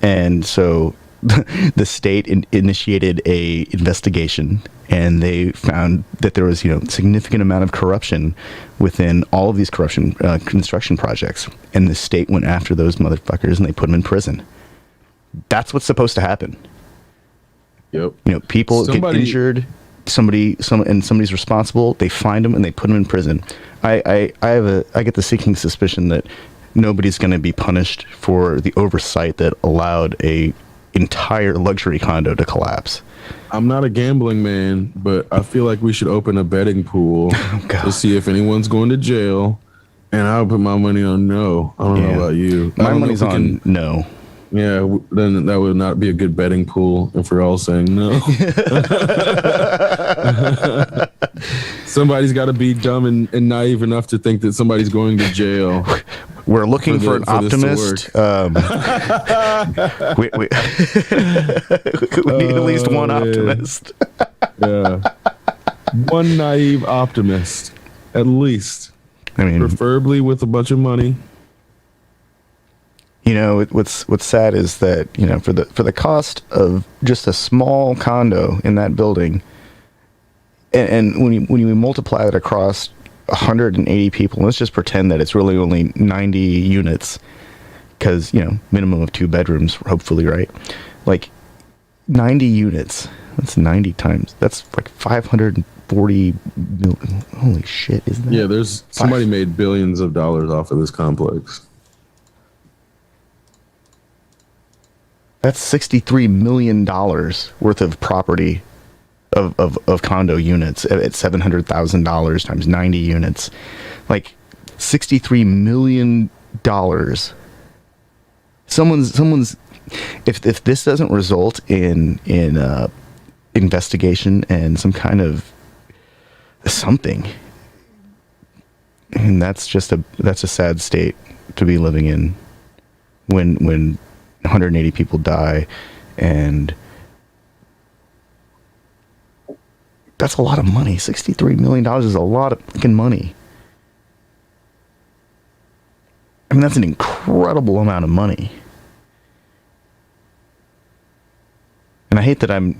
And so the state initiated a investigation, and they found that there was significant amount of corruption within all of these construction projects, and the state went after those motherfuckers and they put them in prison. That's what's supposed to happen. Yep. People get injured, somebody's responsible, they find them and they put them in prison. I get the sinking suspicion that nobody's going to be punished for the oversight that allowed a entire luxury condo to collapse. I'm not a gambling man, but I feel like we should open a betting pool to see if anyone's going to jail, and I'll put my money on no. I don't know about you. My money's on no. Yeah, then that would not be a good betting pool if we're all saying no. Somebody's got to be dumb and naive enough to think that somebody's going to jail. We're looking for an optimist. We need at least one optimist. Yeah, one naive optimist, at least. I mean, preferably with a bunch of money. What's sad is that for the cost of just a small condo in that building, and when you multiply that across 180 people, let's just pretend that it's really only 90 units, because minimum of 2 bedrooms, hopefully, right? Like 90 units. That's 90 times. That's like 540 million. Holy shit! Isn't that? Yeah, there's somebody made billions of dollars off of this complex. That's $63 million worth of property of condo units at $700,000 times 90 units. Like $63 million. Someone's if this doesn't result in investigation and some kind of something, and that's a sad state to be living in when 180 people die, and that's a lot of money. $63 million is a lot of fucking money. I mean, that's an incredible amount of money. and I hate that I'm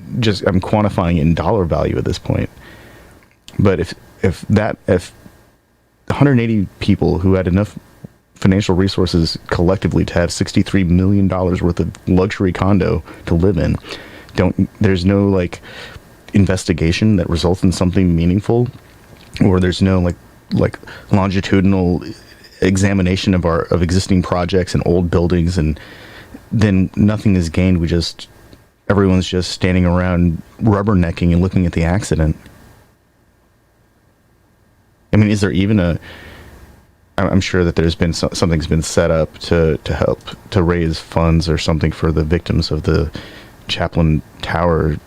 quantifying it in dollar value at this point. But if 180 people who had enough financial resources collectively to have $63 million worth of luxury condo to live in, there's no like investigation that results in something meaningful, or there's no like longitudinal examination of existing projects and old buildings, and then nothing is gained. Everyone's just standing around rubbernecking and looking at the accident. I mean, is there even I'm sure that there's been something's been set up to help to raise funds or something for the victims of the Chaplin Tower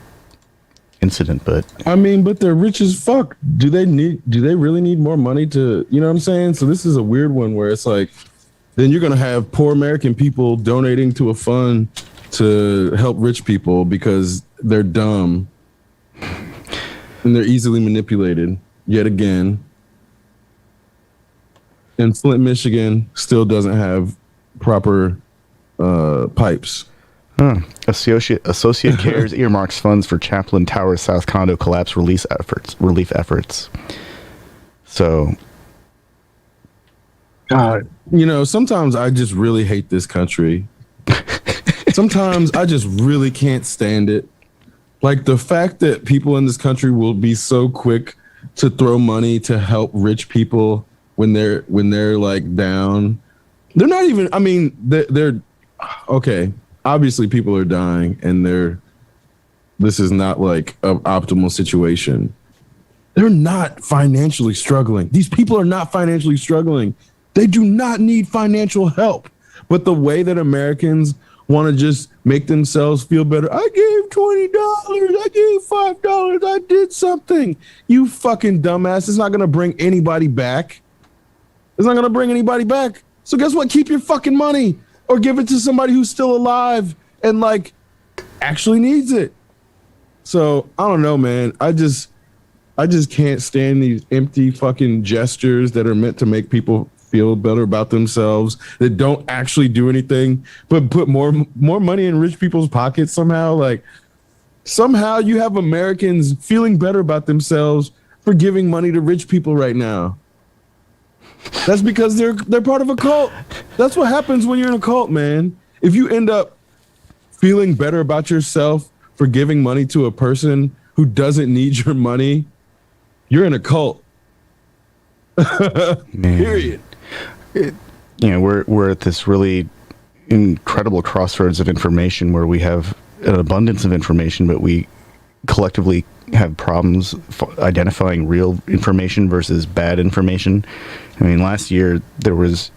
incident, but I mean, but they're rich as fuck. Do they really need more money to, you know what I'm saying? So this is a weird one where it's like, then you're going to have poor American people donating to a fund to help rich people because they're dumb and they're easily manipulated yet again. And Flint, Michigan still doesn't have proper pipes. Associate Cares earmarks funds for Chaplin Tower South condo collapse relief efforts. So, God, sometimes I just really hate this country. Sometimes I just really can't stand it. Like the fact that people in this country will be so quick to throw money to help rich people when they're like down. They're not even, I mean, they're okay. Obviously people are dying and this is not like an optimal situation. They're not financially struggling. These people are not financially struggling. They do not need financial help. But the way that Americans want to just make themselves feel better, I gave $20, I gave $5, I did something. You fucking dumbass. It's not going to bring anybody back. It's not going to bring anybody back. So guess what? Keep your fucking money or give it to somebody who's still alive and like actually needs it. So I don't know, man. I just can't stand these empty fucking gestures that are meant to make people feel better about themselves, that don't actually do anything but put more money in rich people's pockets somehow. Like somehow you have Americans feeling better about themselves for giving money to rich people right now. That's because they're part of a cult. That's what happens when you're in a cult, man. If you end up feeling better about yourself for giving money to a person who doesn't need your money, you're in a cult. Period. We're at this really incredible crossroads of information where we have an abundance of information, but we collectively have problems identifying real information versus bad information. I mean, last year there was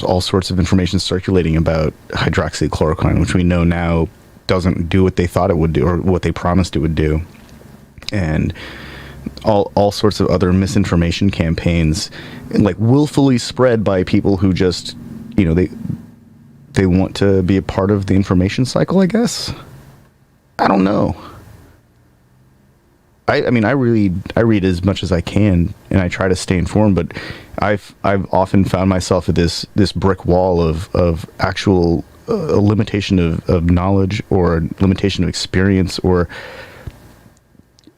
all sorts of information circulating about hydroxychloroquine, which we know now doesn't do what they thought it would do or what they promised it would do, and all sorts of other misinformation campaigns, like willfully spread by people who just, they want to be a part of the information cycle, I guess. I don't know. I mean, I read as much as I can, and I try to stay informed, but I've often found myself at this brick wall of actual a limitation of knowledge or limitation of experience, or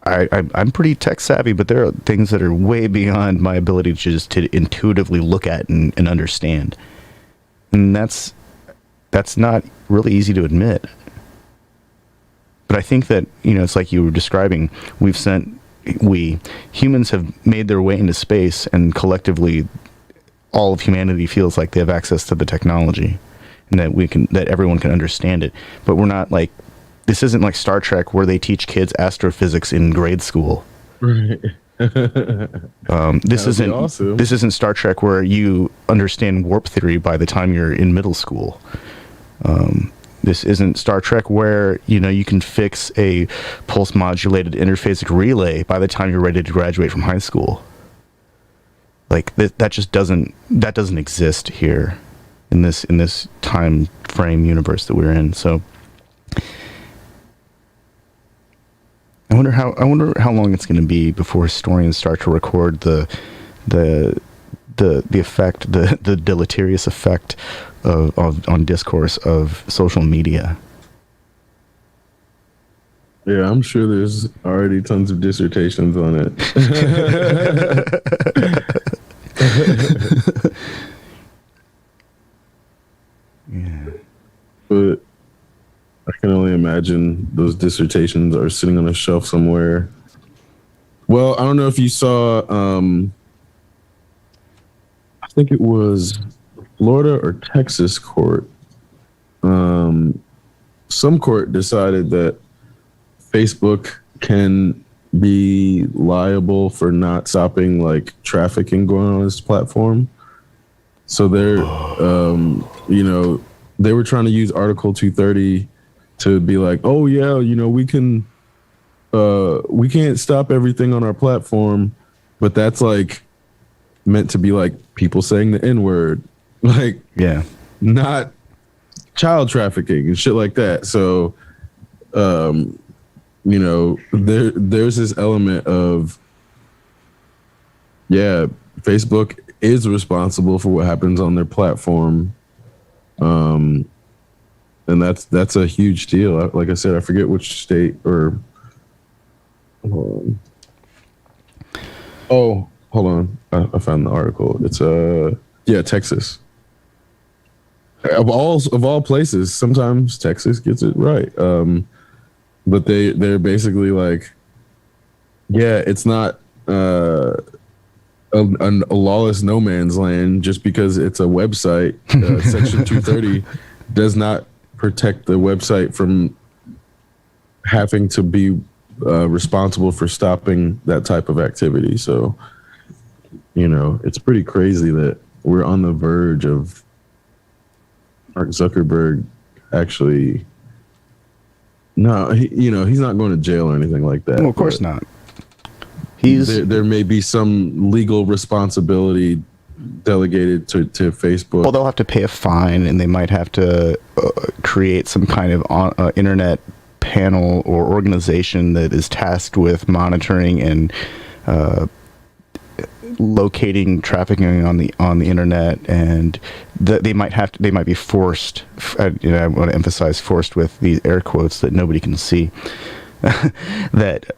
I'm pretty tech savvy, but there are things that are way beyond my ability to intuitively look at and understand, and that's not really easy to admit. But I think that, it's like you were describing, humans have made their way into space, and collectively all of humanity feels like they have access to the technology and that everyone can understand it. But we're not like, this isn't like Star Trek where they teach kids astrophysics in grade school. Right. This isn't Star Trek where you understand warp theory by the time you're in middle school. This isn't Star Trek where, you can fix a pulse modulated interphasic relay by the time you're ready to graduate from high school. Like that just doesn't exist here in this time frame universe that we're in. So I wonder how long it's going to be before historians start to record the effect, the deleterious effect on discourse of social media. Yeah, I'm sure there's already tons of dissertations on it. Yeah. But I can only imagine those dissertations are sitting on a shelf somewhere. Well, I don't know if you saw, I think it was Florida or Texas court. Some court decided that Facebook can be liable for not stopping like trafficking going on this platform. So they're, they were trying to use Article 230 to be like, oh yeah, we can't stop everything on our platform, but that's like meant to be like people saying the N word, like Yeah. not child trafficking and shit like that. So, there's this element of, yeah, Facebook is responsible for what happens on their platform. And that's a huge deal. Like I said, I forget which state or. Oh, hold on. I found the article. It's Texas. Of all places, sometimes Texas gets it right. But they're basically like, yeah, it's not a lawless no man's land just because it's a website. Section 230 does not protect the website from having to be responsible for stopping that type of activity. So, it's pretty crazy that we're on the verge of Mark Zuckerberg actually. No, he's not going to jail or anything like that. Well, of course not. There may be some legal responsibility delegated to Facebook. Well, they'll have to pay a fine, and they might have to create some kind of internet panel or organization that is tasked with monitoring and locating trafficking on the internet, and they might be forced. I want to emphasize forced with these air quotes that nobody can see. That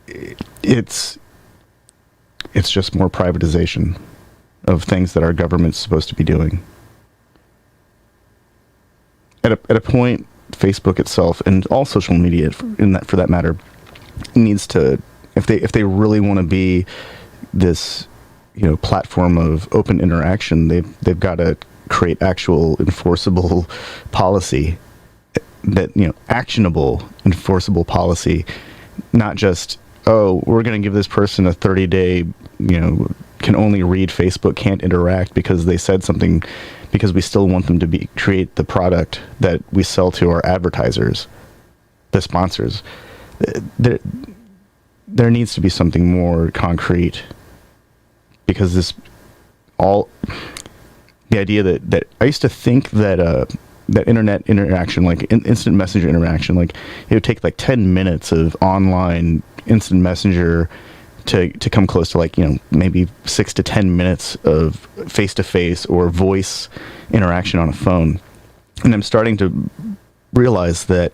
it's just more privatization of things that our government's supposed to be doing. At a point, Facebook itself and all social media, for that matter, needs to, if they really want to be this platform of open interaction, they've got to create actual enforceable policy, that actionable enforceable policy, not just, oh, we're going to give this person a 30-day can only read Facebook, can't interact because they said something, because we still want them to create the product that we sell to our advertisers, the sponsors. There needs to be something more concrete, because the idea that I used to think that that internet interaction, like instant messenger interaction, like it would take like 10 minutes of online instant messenger to come close to like maybe 6 to 10 minutes of face-to-face or voice interaction on a phone. And I'm starting to realize that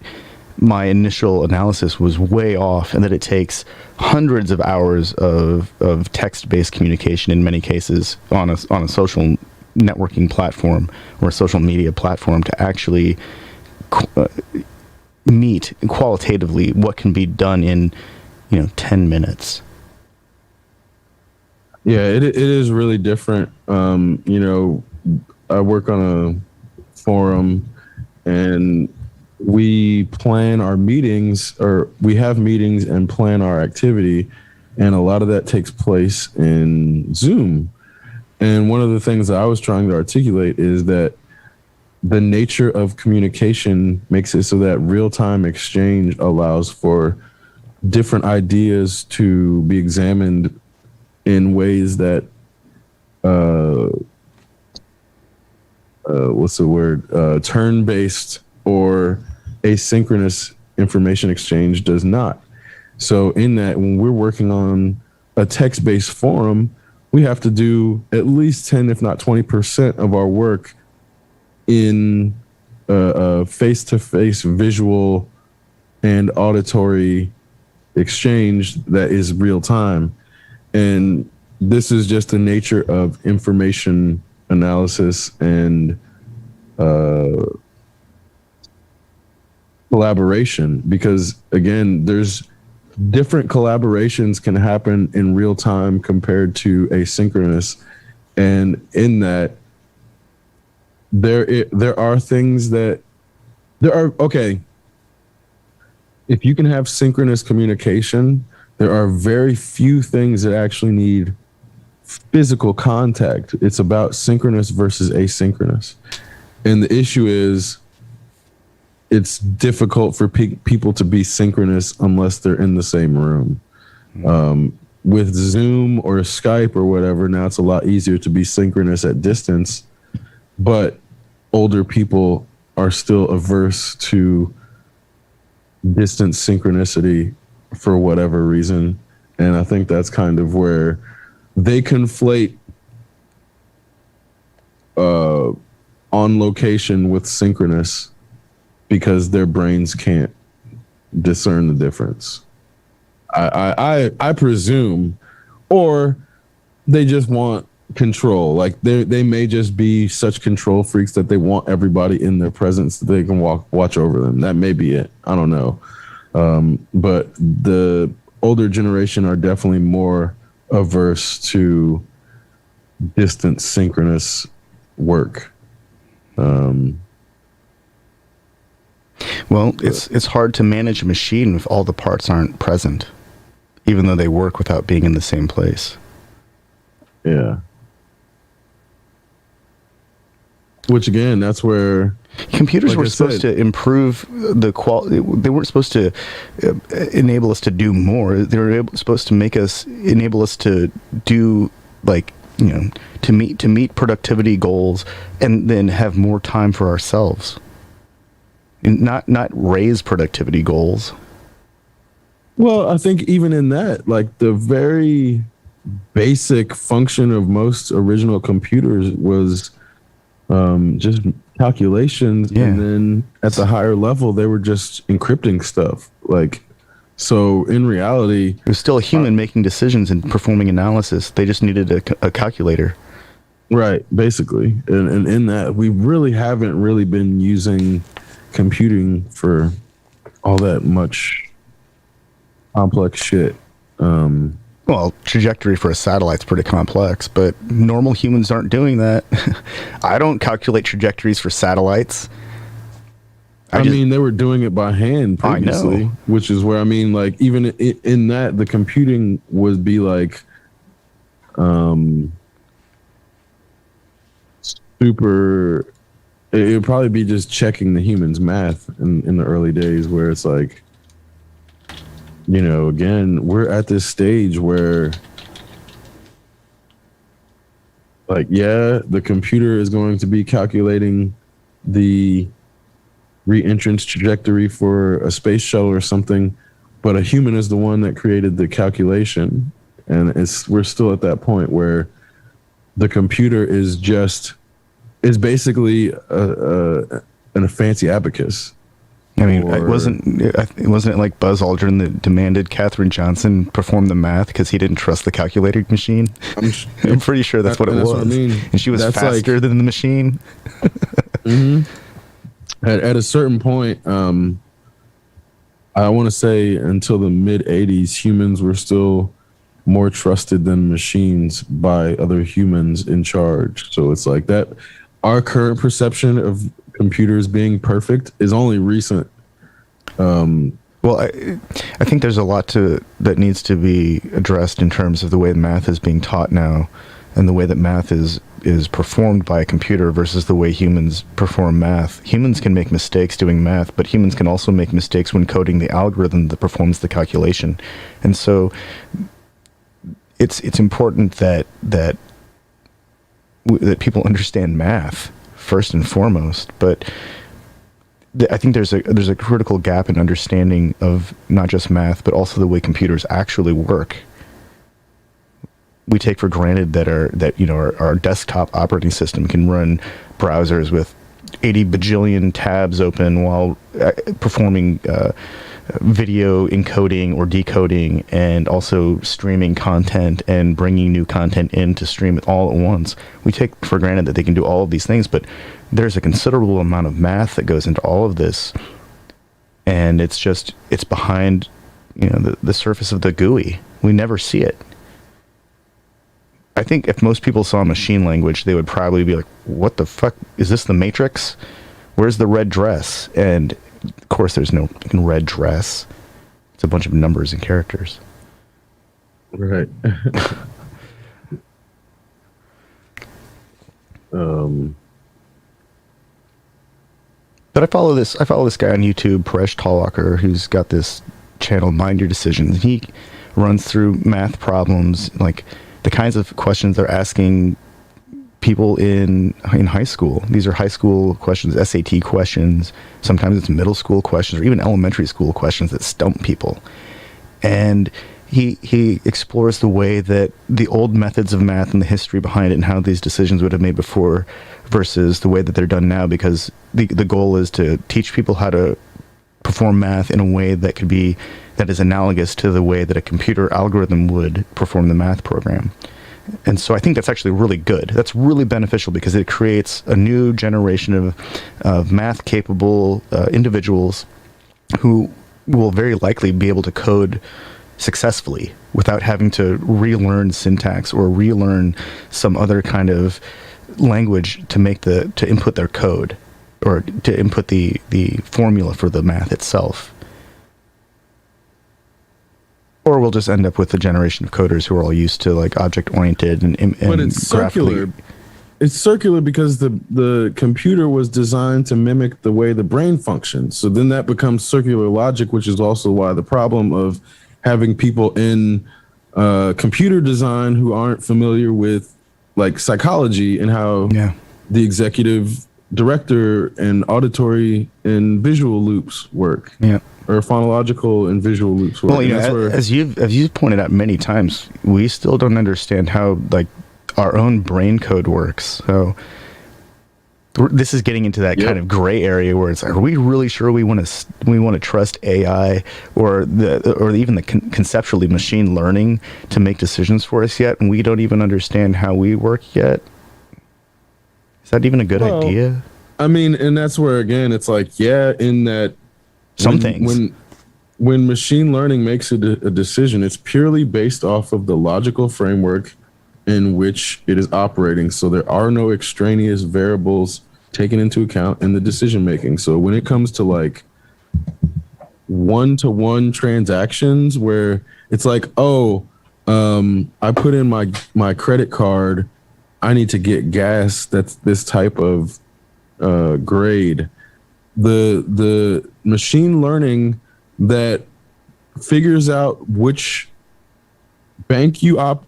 my initial analysis was way off, and that it takes hundreds of hours of text-based communication in many cases on a social networking platform or a social media platform to actually meet qualitatively what can be done in 10 minutes. Yeah, it is really different. I work on a forum, and we plan our meetings, or we have meetings and plan our activity, and a lot of that takes place in Zoom. And one of the things that I was trying to articulate is that the nature of communication makes it so that real-time exchange allows for different ideas to be examined in ways that turn-based or asynchronous information exchange does not. So in that, when we're working on a text-based forum, we have to do at least 10, if not 20% of our work in face-to-face visual and auditory exchanged that is real time. And this is just the nature of information analysis and collaboration, because again, there's different collaborations can happen in real time compared to asynchronous. And in that, there are things that okay, if you can have synchronous communication, there are very few things that actually need physical contact. It's about synchronous versus asynchronous. And the issue is it's difficult for people to be synchronous unless they're in the same room. With Zoom or Skype or whatever, now it's a lot easier to be synchronous at distance, but older people are still averse to distant synchronicity for whatever reason. And I think that's kind of where they conflate on location with synchronous because their brains can't discern the difference. I presume, or they just want control. Like they may just be such control freaks that they want everybody in their presence that they can watch over them. That may be it. I don't know. But the older generation are definitely more averse to distant synchronous work. Well, it's hard to manage a machine if all the parts aren't present, even though they work without being in the same place. Yeah. Which again, that's where computers were supposed to improve the quality. They weren't supposed to enable us to do more. They were supposed to enable us to do, like, you know, to meet productivity goals and then have more time for ourselves. And not raise productivity goals. Well, I think even in that, like, the very basic function of most original computers was just calculations. Yeah. And then at the higher level, they were just encrypting stuff. Like, so in reality, it was still a human making decisions and performing analysis. They just needed a calculator. Right, basically. And in that, we really haven't really been using computing for all that much complex shit. Well, trajectory for a satellite's pretty complex, but normal humans aren't doing that. I don't calculate trajectories for satellites. I mean, they were doing it by hand previously, which is where, I mean, like, even in that, the computing would be like super. It would probably be just checking the human's math in the early days, where it's like, you know, again, we're at this stage where, like, yeah, the computer is going to be calculating the re-entrance trajectory for a space shuttle or something, but a human is the one that created the calculation. And we're still at that point where the computer is basically a fancy abacus. I mean, it wasn't like Buzz Aldrin that demanded Katherine Johnson perform the math because he didn't trust the calculator machine. I'm pretty sure that's what it was. What I mean. And she was faster than the machine. Mm-hmm. At a certain point, I want to say until the mid 80s, humans were still more trusted than machines by other humans in charge. So it's like that. Our current perception of computers being perfect is only recent. Well, I think there's a lot that needs to be addressed in terms of the way math is being taught now, and the way that math is performed by a computer versus the way humans perform math. Humans can make mistakes doing math, but humans can also make mistakes when coding the algorithm that performs the calculation. And so it's important that people understand math first and foremost, but I think there's a critical gap in understanding of not just math, but also the way computers actually work. We take for granted that our desktop operating system can run browsers with 80 bajillion tabs open while performing video encoding or decoding, and also streaming content and bringing new content in to stream it all at once. We take for granted that they can do all of these things, but there's a considerable amount of math that goes into all of this, and it's behind, the surface of the GUI. We never see it. I think if most people saw machine language, they would probably be like, what the fuck? Is this the Matrix? Where's the red dress? And of course, there's no red dress. It's a bunch of numbers and characters. Right. But I follow this guy on YouTube, Paresh Talwalkar, who's got this channel, Mind Your Decisions. He runs through math problems, like the kinds of questions they're asking people in high school. These are high school questions, SAT questions. Sometimes it's middle school questions or even elementary school questions that stump people. And he explores the way that the old methods of math and the history behind it and how these decisions would have made before versus the way that they're done now, because the goal is to teach people how to perform math in a way that is analogous to the way that a computer algorithm would perform the math program. And so I think that's actually really good. That's really beneficial because it creates a new generation of math capable individuals who will very likely be able to code successfully without having to relearn syntax or relearn some other kind of language to input their code or to input the formula for the math itself. Or we'll just end up with a generation of coders who are all used to like object-oriented and but it's circular. It's circular because the computer was designed to mimic the way the brain functions. So then that becomes circular logic, which is also why the problem of having people in computer design who aren't familiar with like psychology and how the executive director and auditory and visual loops work. Yeah. Or phonological and visual loops work. Well, as you've pointed out many times, we still don't understand how like our own brain code works. So this is getting into that kind of gray area where it's like, are we really sure we want to trust AI or even the conceptually machine learning to make decisions for us yet, and we don't even understand how we work yet? Is that even a good idea? I mean, and that's where again it's like, in that. Some things. When machine learning makes a decision, it's purely based off of the logical framework in which it is operating. So there are no extraneous variables taken into account in the decision making. So when it comes to like one-to-one transactions where it's like, I put in my credit card, I need to get gas that's this type of grade. The machine learning that figures out which bank you are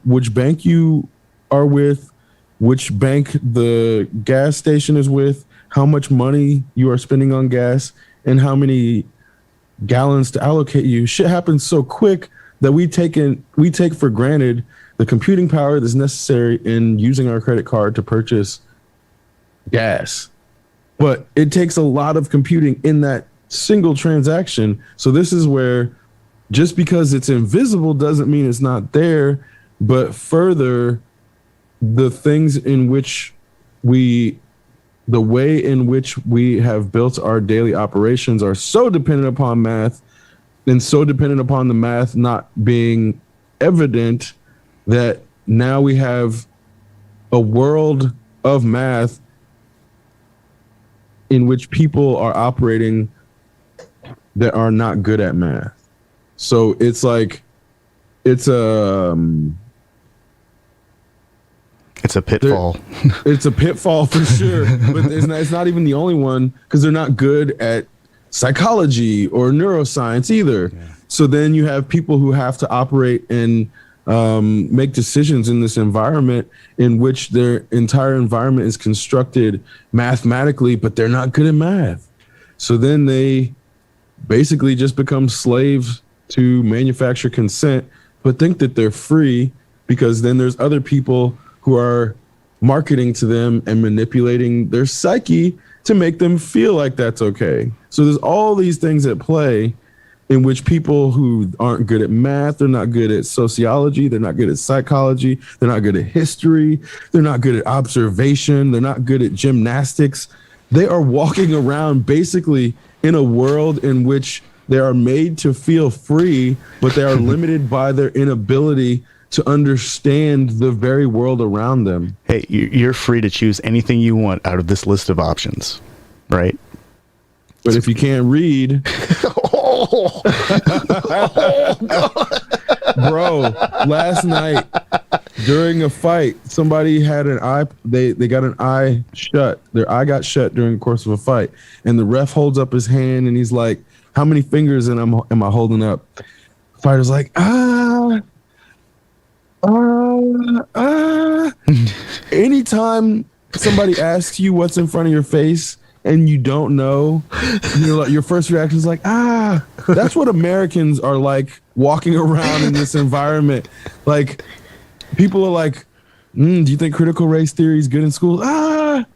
with, which bank the gas station is with, how much money you are spending on gas, and how many gallons to allocate you. Shit happens so quick that we take for granted the computing power that's necessary in using our credit card to purchase gas. But it takes a lot of computing in that single transaction. So this is where just because it's invisible doesn't mean it's not there, but further, the things in which the way in which we have built our daily operations are so dependent upon math and so dependent upon the math not being evident that now we have a world of math in which people are operating that are not good at math. So it's like, it's a pitfall. It's a pitfall for sure, but it's not even the only one because they're not good at psychology or neuroscience either. Yeah. So then you have people who have to operate and make decisions in this environment in which their entire environment is constructed mathematically, but they're not good at math. So then they basically just become slaves to manufacture consent, but think that they're free because then there's other people who are marketing to them and manipulating their psyche to make them feel like that's okay. So there's all these things at play in which people who aren't good at math, they're not good at sociology, they're not good at psychology, they're not good at history, they're not good at observation, they're not good at gymnastics. They are walking around basically in a world in which they are made to feel free, but they are limited by their inability to understand the very world around them. Hey, you're free to choose anything you want out of this list of options, right? But if you can't read, bro, last night during a fight, somebody had an eye. They got an eye shut. Their eye got shut during the course of a fight, and the ref holds up his hand and he's like, "How many fingers am I holding up?" Fighter's like, Anytime somebody asks you what's in front of your face and you don't know, you're like, your first reaction is like, that's what Americans are like walking around in this environment. Like, people are like, do you think critical race theory is good in schools? They're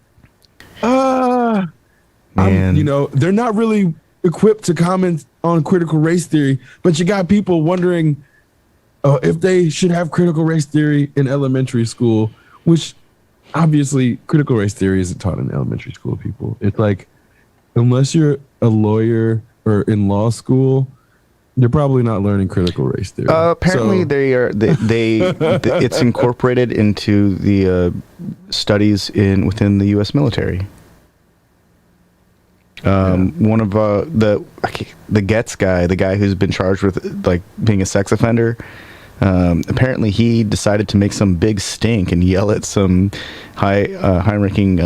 not really equipped to comment on critical race theory, but you got people wondering if they should have critical race theory in elementary school, which obviously critical race theory isn't taught in elementary school, people. It's like, unless you're a lawyer or in law school, you're probably not learning critical race theory. Apparently, it's incorporated into the studies within the U.S. military. One of the Getz guy, the guy who's been charged with like being a sex offender, apparently he decided to make some big stink and yell at some high-ranking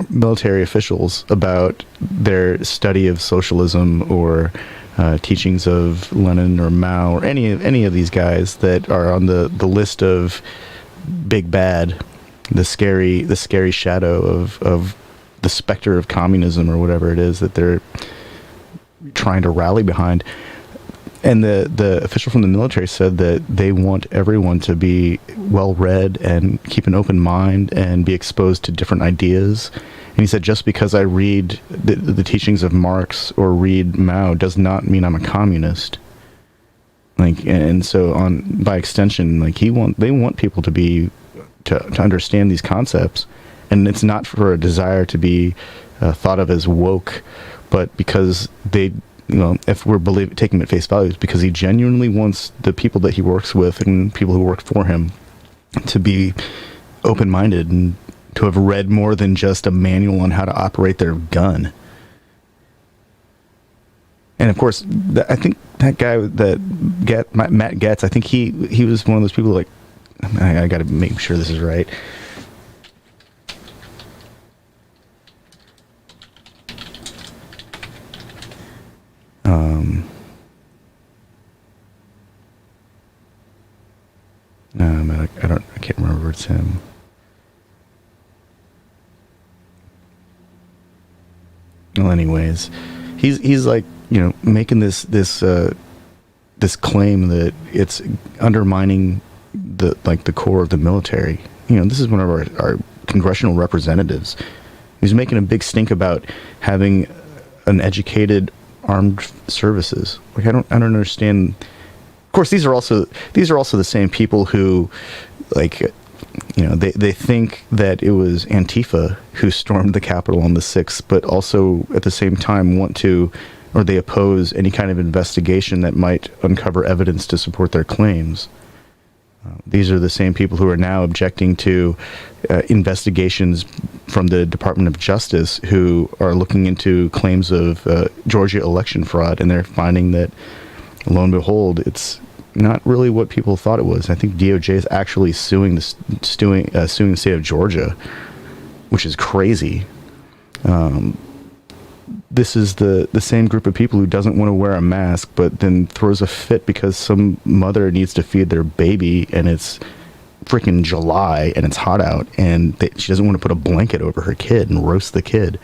military officials about their study of socialism or teachings of Lenin or Mao or any of these guys that are on the list of big bad, the scary shadow of the specter of communism or whatever it is that they're trying to rally behind. And the official from the military said that they want everyone to be well-read and keep an open mind and be exposed to different ideas. And he said, just because I read the teachings of Marx or read Mao does not mean I'm a communist. Like, and so by extension, like they want people to understand these concepts. And it's not for a desire to be thought of as woke, but because if we're taking him at face value, it's because he genuinely wants the people that he works with and people who work for him to be open-minded and to have read more than just a manual on how to operate their gun. And of course, I think that guy Matt Getz, I think he was one of those people like, I got to make sure this is right. I can't remember if it's him. Well, anyways, he's like, making this claim that it's undermining the core of the military. This is one of our congressional representatives. He's making a big stink about having an educated armed services. Like, I don't understand. Of course, these are also the same people who, like, they think that it was Antifa who stormed the Capitol on the 6th, but also at the same time they oppose any kind of investigation that might uncover evidence to support their claims. These are the same people who are now objecting to investigations from the Department of Justice, who are looking into claims of Georgia election fraud, and they're finding that, lo and behold, it's not really what people thought it was. I think DOJ is actually suing the state of Georgia, which is crazy. This is the same group of people who doesn't want to wear a mask, but then throws a fit because some mother needs to feed their baby, and it's freaking July and it's hot out, and she doesn't want to put a blanket over her kid and roast the kid.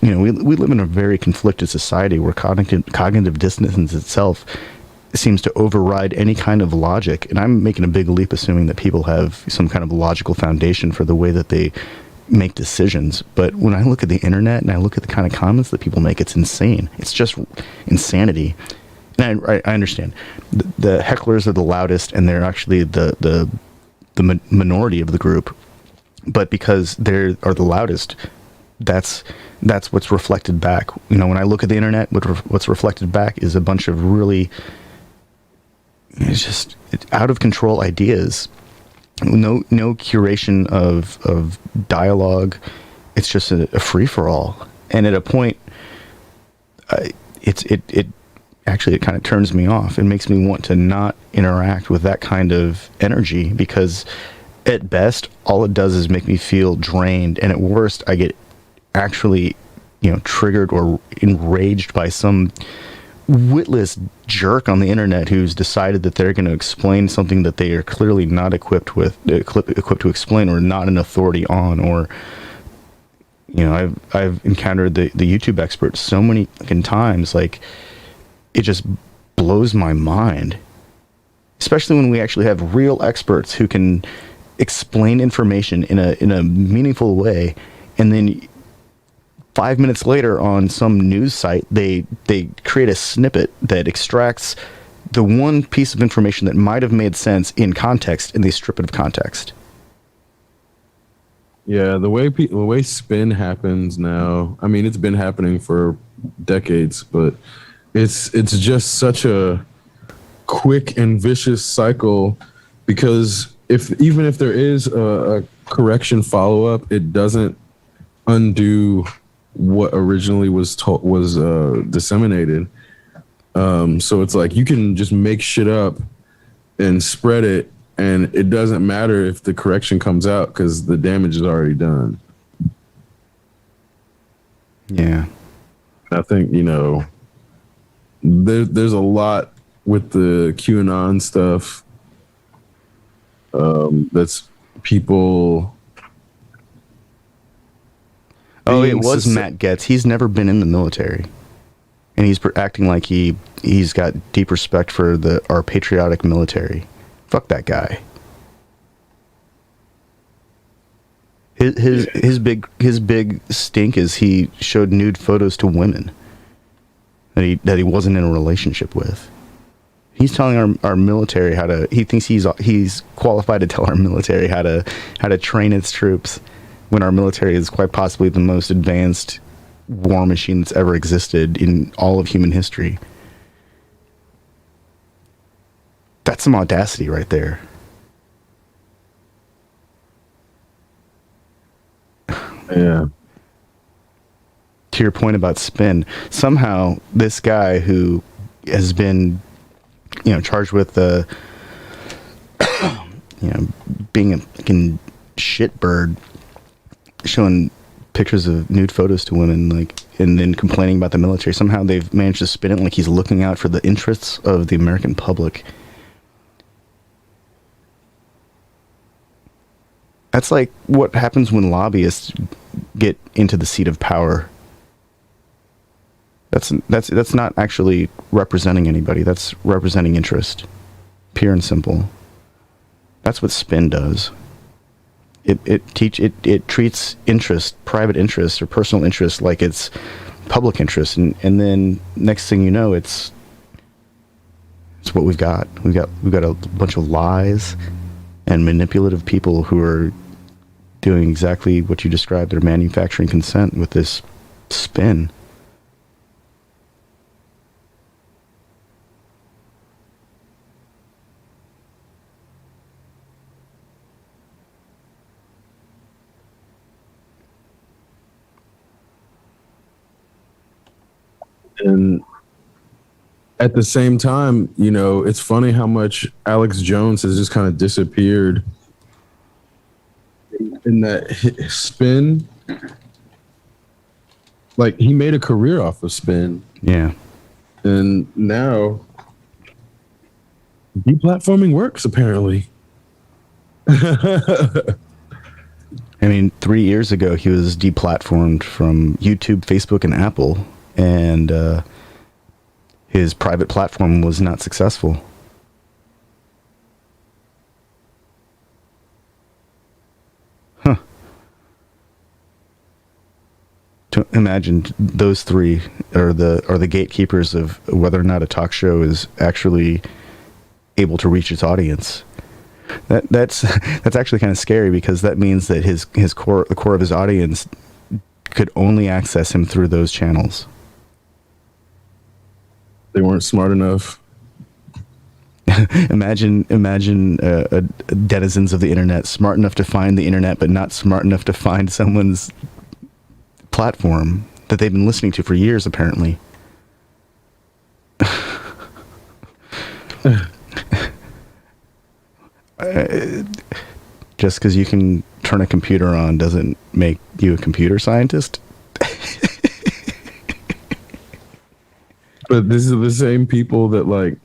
We live in a very conflicted society where cognitive dissonance itself seems to override any kind of logic. And I'm making a big leap assuming that people have some kind of logical foundation for the way that they make decisions. But when I look at the internet and I look at the kind of comments that people make, it's insane. It's just insanity. And I understand the hecklers are the loudest, and they're actually the minority of the group. But because they are the loudest, that's what's reflected back. You know, when I look at the internet, what's reflected back is a bunch of really, it's out of control ideas. No curation of dialogue. It's just a free for all. And at a point, it actually kind of turns me off. It makes me want to not interact with that kind of energy, because at best, all it does is make me feel drained, and at worst, I get actually, triggered or enraged by some witless jerk on the internet who's decided that they're going to explain something that they are clearly not equipped to explain, or not an authority on. Or, I've encountered the YouTube experts so many fucking times, like, it just blows my mind, especially when we actually have real experts who can explain information in a meaningful way, and then 5 minutes later on some news site they create a snippet that extracts the one piece of information that might have made sense in context, and they strip it of context. Yeah, the way spin happens now, I mean, it's been happening for decades, but it's just such a quick and vicious cycle, because even if there is a correction follow-up, it doesn't undo what originally was disseminated. So it's like you can just make shit up and spread it, and it doesn't matter if the correction comes out, because the damage is already done. Yeah. I think, there's a lot with the QAnon stuff. That's people. Oh, it was Matt Getz. He's never been in the military, and he's acting like he's got deep respect for our patriotic military. Fuck that guy. His big stink is he showed nude photos to women that he wasn't in a relationship with. He's telling our military how to. He thinks he's qualified to tell our military how to train its troops, when our military is quite possibly the most advanced war machine that's ever existed in all of human history. That's some audacity right there. Yeah. To your point about spin, somehow this guy who has been, charged with being a fucking shitbird, showing pictures of nude photos to women, and then complaining about the military. Somehow they've managed to spin it like he's looking out for the interests of the American public. That's like what happens when lobbyists get into the seat of power. That's not actually representing anybody. That's representing interest, pure and simple. That's what spin does. It treats interest, private interest or personal interest, like it's public interest, and then next thing you know, it's what we've got. We've got a bunch of lies and manipulative people who are doing exactly what you described. They're manufacturing consent with this spin. And at the same time, it's funny how much Alex Jones has just kind of disappeared in that spin. Like, he made a career off of spin. Yeah. And now deplatforming works, apparently. I mean, 3 years ago, he was deplatformed from YouTube, Facebook, and Apple, and his private platform was not successful. Huh. imagine those three are the gatekeepers of whether or not a talk show is actually able to reach its audience. That's actually kind of scary, because that means that the core of his audience could only access him through those channels. They weren't smart enough. Imagine denizens of the internet, smart enough to find the internet, but not smart enough to find someone's platform that they've been listening to for years, apparently. Just because you can turn a computer on doesn't make you a computer scientist. But this is the same people that like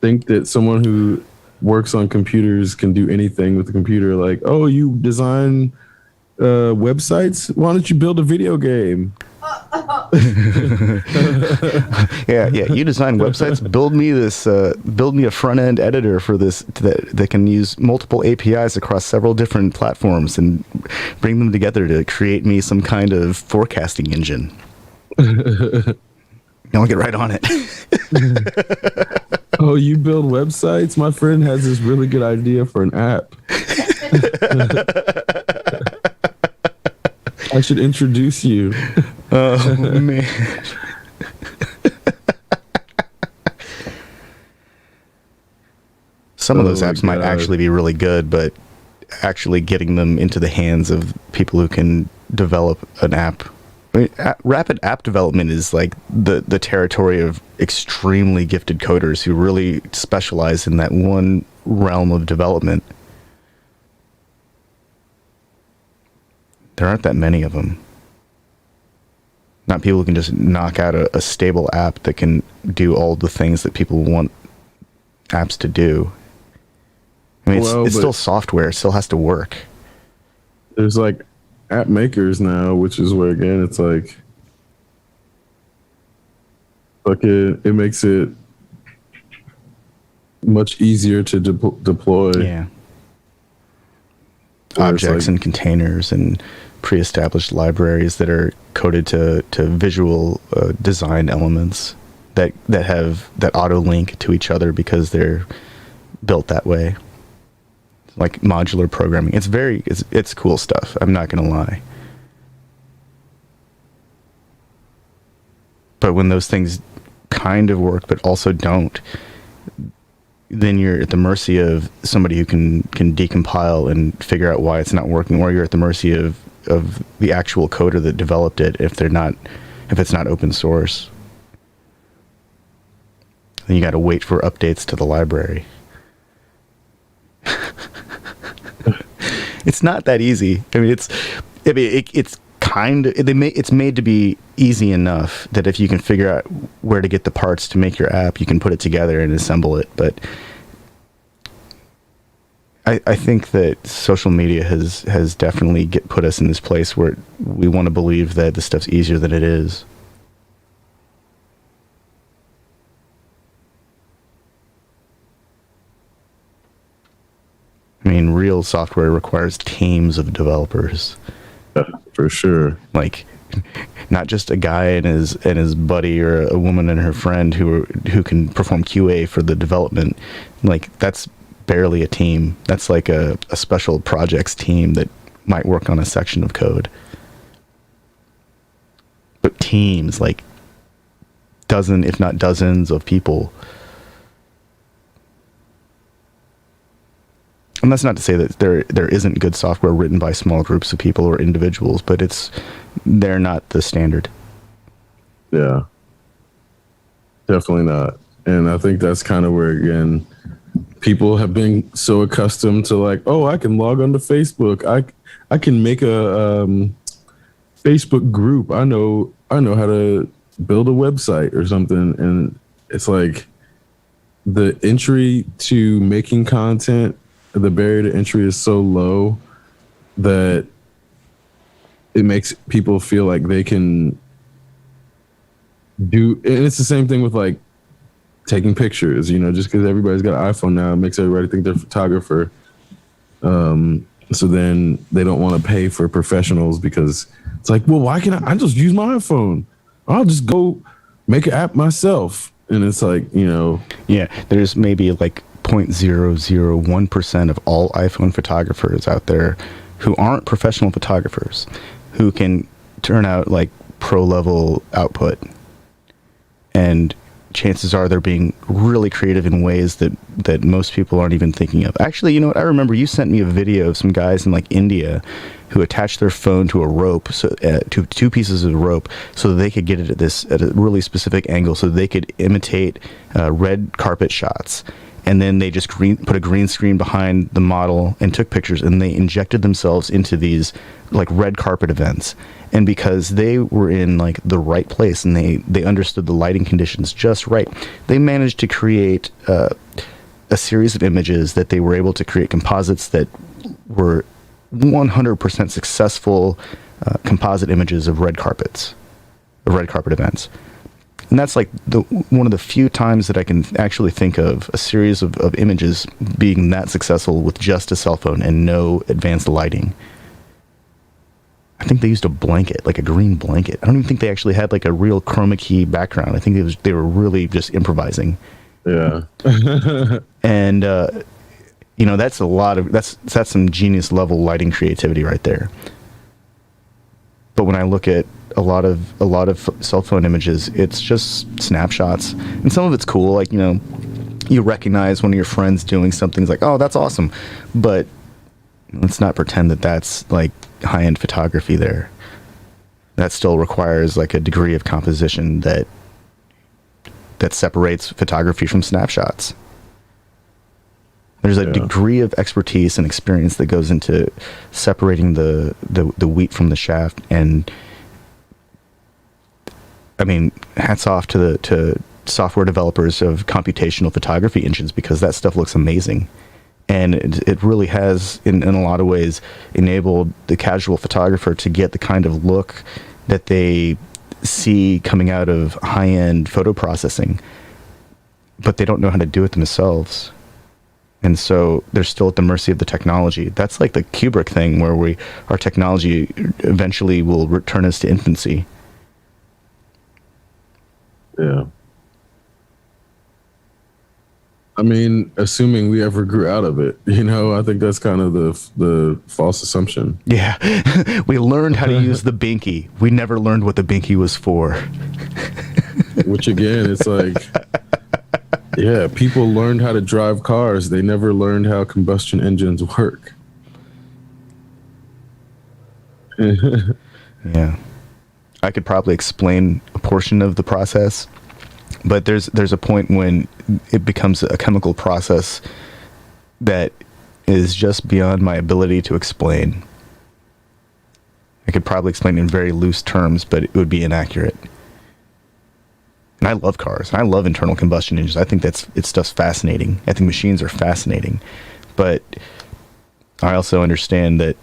think that someone who works on computers can do anything with the computer. Like, oh, you design websites? Why don't you build a video game? Yeah. You design websites. Build me a front end editor for this that can use multiple APIs across several different platforms and bring them together to create me some kind of forecasting engine. I'll get right on it. Oh, you build websites? My friend has this really good idea for an app. I should introduce you. Oh, man. Some of those apps might actually be really good, but actually getting them into the hands of people who can develop an app. I mean, rapid app development is like the territory of extremely gifted coders who really specialize in that one realm of development. There aren't that many of them. Not people who can just knock out a stable app that can do all the things that people want apps to do. I mean, it's still software. It still has to work. There's like app makers now, which is where, again, it's like it makes it much easier to deploy. Yeah. Objects and containers and pre-established libraries that are coded to visual design elements that auto link to each other because they're built that way. Like modular programming. It's cool stuff. I'm not going to lie. But when those things kind of work but also don't, then you're at the mercy of somebody who can decompile and figure out why it's not working, or you're at the mercy of the actual coder that developed it if it's not open source. Then you got to wait for updates to the library. It's not that easy. I mean, it's made to be easy enough that if you can figure out where to get the parts to make your app, you can put it together and assemble it. But I think that social media has definitely put us in this place where we want to believe that this stuff's easier than it is. I mean, real software requires teams of developers. For sure. Like, not just a guy and his buddy, or a woman and her friend who can perform QA for the development. Like, that's barely a team. That's like a special projects team that might work on a section of code. But teams, like dozen, if not dozens of people. And that's not to say that there isn't good software written by small groups of people or individuals, but they're not the standard. Yeah, definitely not. And I think that's kind of where, again, people have been so accustomed to like, oh, I can log onto Facebook. I can make a Facebook group. I know how to build a website or something. And it's like the entry to making content, the barrier to entry is so low that it makes people feel like they can do, and it's the same thing with like taking pictures, just because everybody's got an iPhone now, it makes everybody think they're a photographer. So then they don't want to pay for professionals because It's like, well, why can't I just use my iPhone? I'll just go make an app myself. And it's like, Yeah, there's maybe like 0.001% of all iPhone photographers out there who aren't professional photographers who can turn out like pro level output. And chances are they're being really creative in ways that most people aren't even thinking of. Actually, you know what? I remember you sent me a video of some guys in like India who attached their phone to a rope, so to two pieces of rope, so that they could get it at a really specific angle, so they could imitate red carpet shots. And then they just put a green screen behind the model and took pictures, and they injected themselves into these like red carpet events. And because they were in like the right place and they understood the lighting conditions just right, they managed to create a series of images that they were able to create composites that were 100% successful composite images of red carpet events. And that's like one of the few times that I can actually think of a series of images being that successful with just a cell phone and no advanced lighting. I think they used a blanket, like a green blanket. I don't even think they actually had like a real chroma key background. I think they were really just improvising. Yeah. And that's that's some genius level lighting creativity right there. But when I look at a lot of cell phone images, it's just snapshots, and some of it's cool. Like, you recognize one of your friends doing something. It's like, oh, that's awesome. But let's not pretend that that's like high-end photography there. That still requires like a degree of composition that separates photography from snapshots. There's a degree of expertise and experience that goes into separating the wheat from the shaft. And I mean, hats off to software developers of computational photography engines, because that stuff looks amazing. And it really has, in a lot of ways, enabled the casual photographer to get the kind of look that they see coming out of high-end photo processing, but they don't know how to do it themselves. And so they're still at the mercy of the technology. That's like the Kubrick thing, where our technology eventually will return us to infancy. Yeah. I mean, assuming we ever grew out of it, I think that's kind of the false assumption. Yeah. We learned how to use the binky. We never learned what the binky was for. Which again, it's like, yeah, people learned how to drive cars. They never learned how combustion engines work. Yeah. I could probably explain a portion of the process, but there's a point when it becomes a chemical process that is just beyond my ability to explain. I could probably explain it in very loose terms, but it would be inaccurate. And I love cars. I love internal combustion engines. I think it's stuff's fascinating. I think machines are fascinating. But I also understand that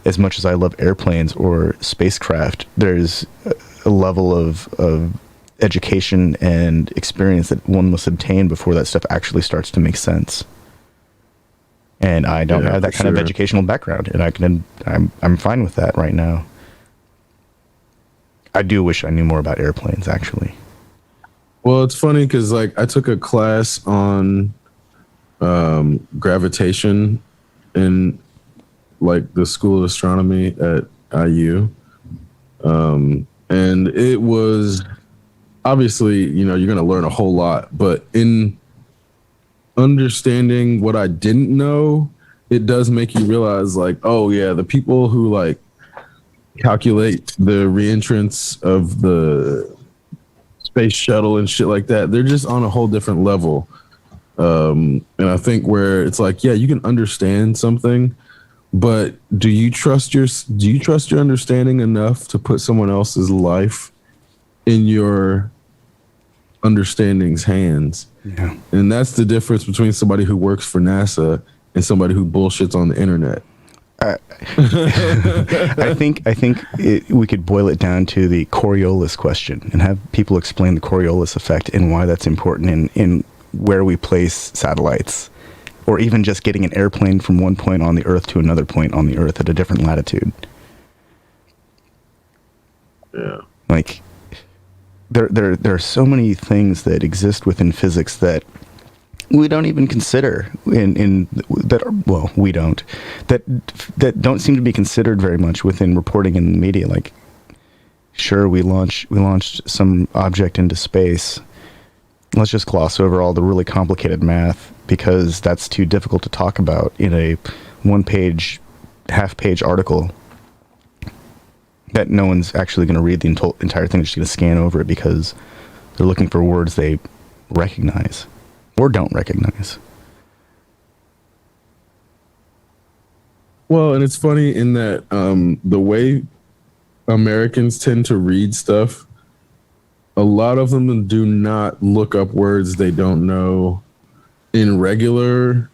as much as I love airplanes or spacecraft, there's a level of education and experience that one must obtain before that stuff actually starts to make sense. And I don't have that kind of educational background, and I'm fine with that right now. I do wish I knew more about airplanes, actually. Well, it's funny because like I took a class on gravitation in like the School of Astronomy at IU, and it was obviously, you're going to learn a whole lot, but in understanding what I didn't know, it does make you realize like, oh yeah, the people who like calculate the reentrance of the space shuttle and shit like that, they're just on a whole different level. And I think where it's like, yeah, you can understand something, but do you trust your understanding enough to put someone else's life in your understanding's hands? Yeah. And that's the difference between somebody who works for NASA and somebody who bullshits on the internet. I think we could boil it down to the Coriolis question and have people explain the Coriolis effect and why that's important in where we place satellites, or even just getting an airplane from one point on the Earth to another point on the Earth at a different latitude. Yeah. Like there are so many things that exist within physics that we don't even consider in that are, well, we don't that don't seem to be considered very much within reporting in the media. Like, sure, we launched some object into space. Let's just gloss over all the really complicated math because that's too difficult to talk about in a one-page, half-page article that no one's actually going to read the entire thing. They're just going to scan over it because they're looking for words they recognize or don't recognize. Well, and it's funny in that the way Americans tend to read stuff, a lot of them do not look up words they don't know in regular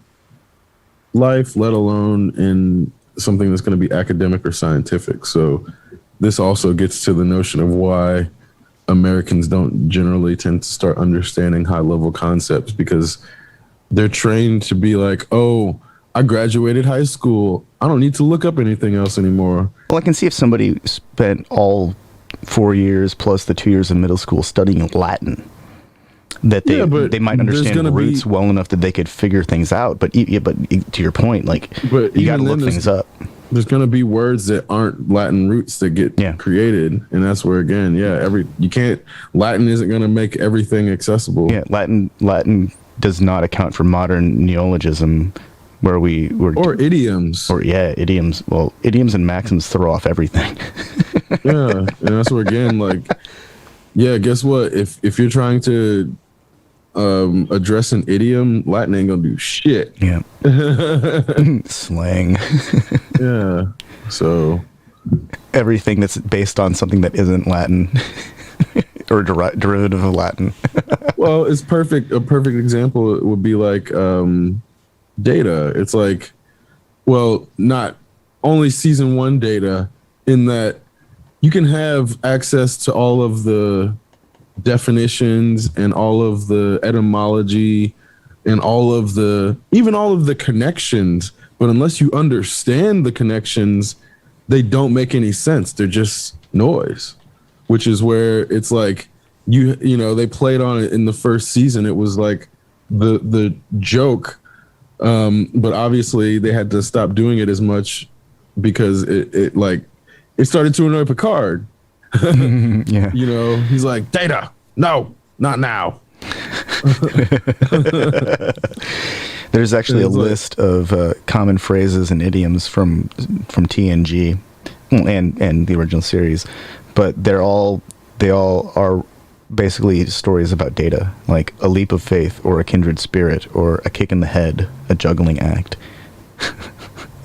life, let alone in something that's going to be academic or scientific. So this also gets to the notion of why Americans don't generally tend to start understanding high level concepts, because they're trained to be like, oh, I graduated high school, I don't need to look up anything else anymore. Well, I can see if somebody spent all 4 years plus the 2 years of middle school studying Latin, that they might understand roots well enough that they could figure things out. But to your point, like, you got to look things up. There's going to be words that aren't Latin roots that get created, and that's where, again, Latin isn't going to make everything accessible. Yeah, Latin does not account for modern neologism, or idioms. Idioms. Well, idioms and maxims throw off everything. Yeah, and that's where, again, like, yeah, guess what? If you're trying to address an idiom, Latin ain't gonna do shit. Yeah. Slang. Yeah. So everything that's based on something that isn't Latin or derivative of Latin. Well, it's perfect. A perfect example would be like data. It's like, well, not only season 1 data, in that you can have access to all of the definitions and all of the etymology and even all of the connections, but unless you understand the connections, they don't make any sense. They're just noise, which is where it's like, you know, they played on it in the first season. It was like the joke, but obviously they had to stop doing it as much because it started to annoy Picard. Yeah. You know, he's like, data, no, not now. There's actually a list of common phrases and idioms from TNG and the original series, but they all are basically stories about data, like a leap of faith or a kindred spirit or a kick in the head, a juggling act,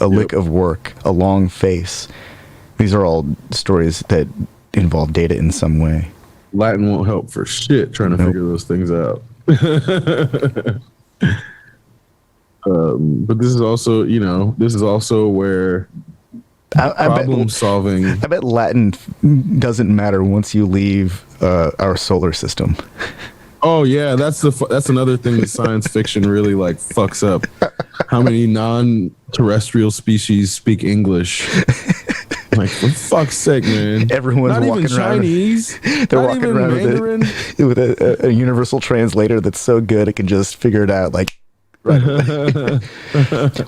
a lick of work, a long face. These are all stories that involve data in some way. Latin won't help for shit trying to figure those things out. But this is also where problem solving. I bet Latin doesn't matter once you leave our solar system. Oh yeah, that's another thing that science fiction really like fucks up. How many non-terrestrial species speak English? Like, for fuck's sake, man! Everyone's not walking even around. Chinese. They're walking around with a universal translator that's so good it can just figure it out. Like, right away.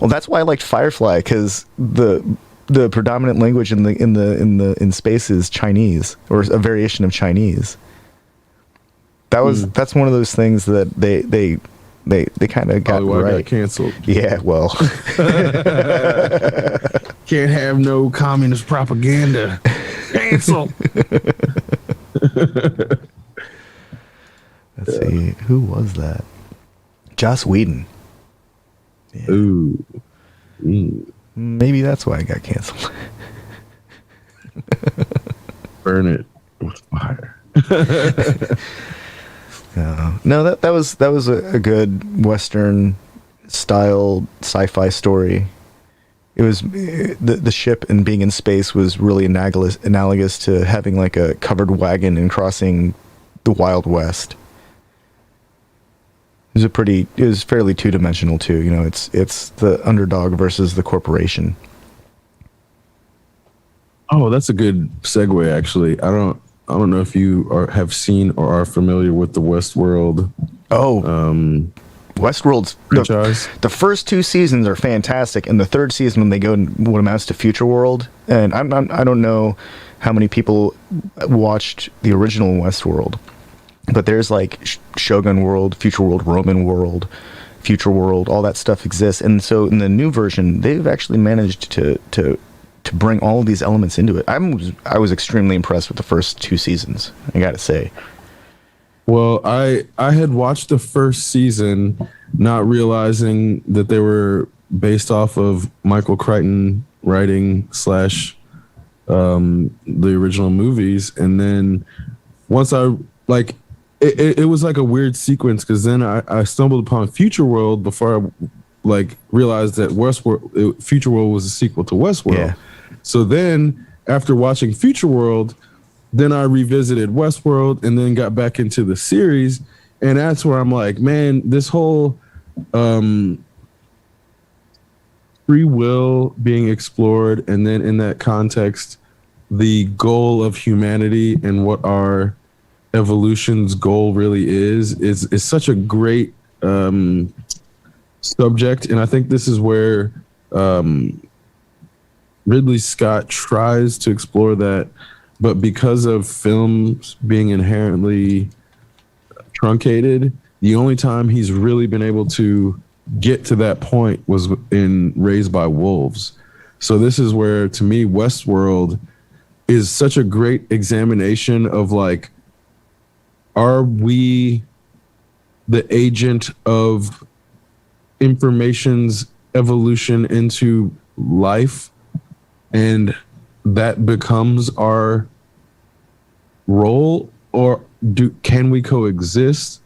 Well, that's why I liked Firefly, because the predominant language in space is Chinese, or a variation of Chinese. That's one of those things that they kind of got right. Got canceled. Yeah, well. Can't have no communist propaganda. Cancel. Let's see. Who was that? Joss Whedon. Yeah. Ooh. Maybe that's why I got canceled. Burn it with fire. No, that was a good Western style sci-fi story. It was the ship and being in space was really analogous to having like a covered wagon and crossing the Wild West. It was fairly two-dimensional too. You know, it's the underdog versus the corporation. Oh, that's a good segue. Actually, I don't know if you have seen or are familiar with the Westworld Oh, Westworld's franchise. the first two seasons are fantastic, and the third season when they go in what amounts to Future World, and I don't know how many people watched the original Westworld, but there's like Shogun World, Future World, Roman World, Future World, all that stuff exists, and so in the new version, they've actually managed to bring all of these elements into it. I was extremely impressed with the first two seasons, I gotta say. Well, I had watched the first season, not realizing that they were based off of Michael Crichton writing slash the original movies, and then once I like it was like a weird sequence because then I stumbled upon Future World before I like realized that Future World was a sequel to Westworld. Yeah. So then after watching Future World, then I revisited Westworld and then got back into the series. And that's where I'm like, man, this whole free will being explored. And then in that context, the goal of humanity and what our evolution's goal really is such a great subject. And I think this is where Ridley Scott tries to explore that. But because of films being inherently truncated, the only time he's really been able to get to that point was in Raised by Wolves. So this is where, to me, Westworld is such a great examination of like, are we the agent of information's evolution into life? And that becomes our role, or can we coexist,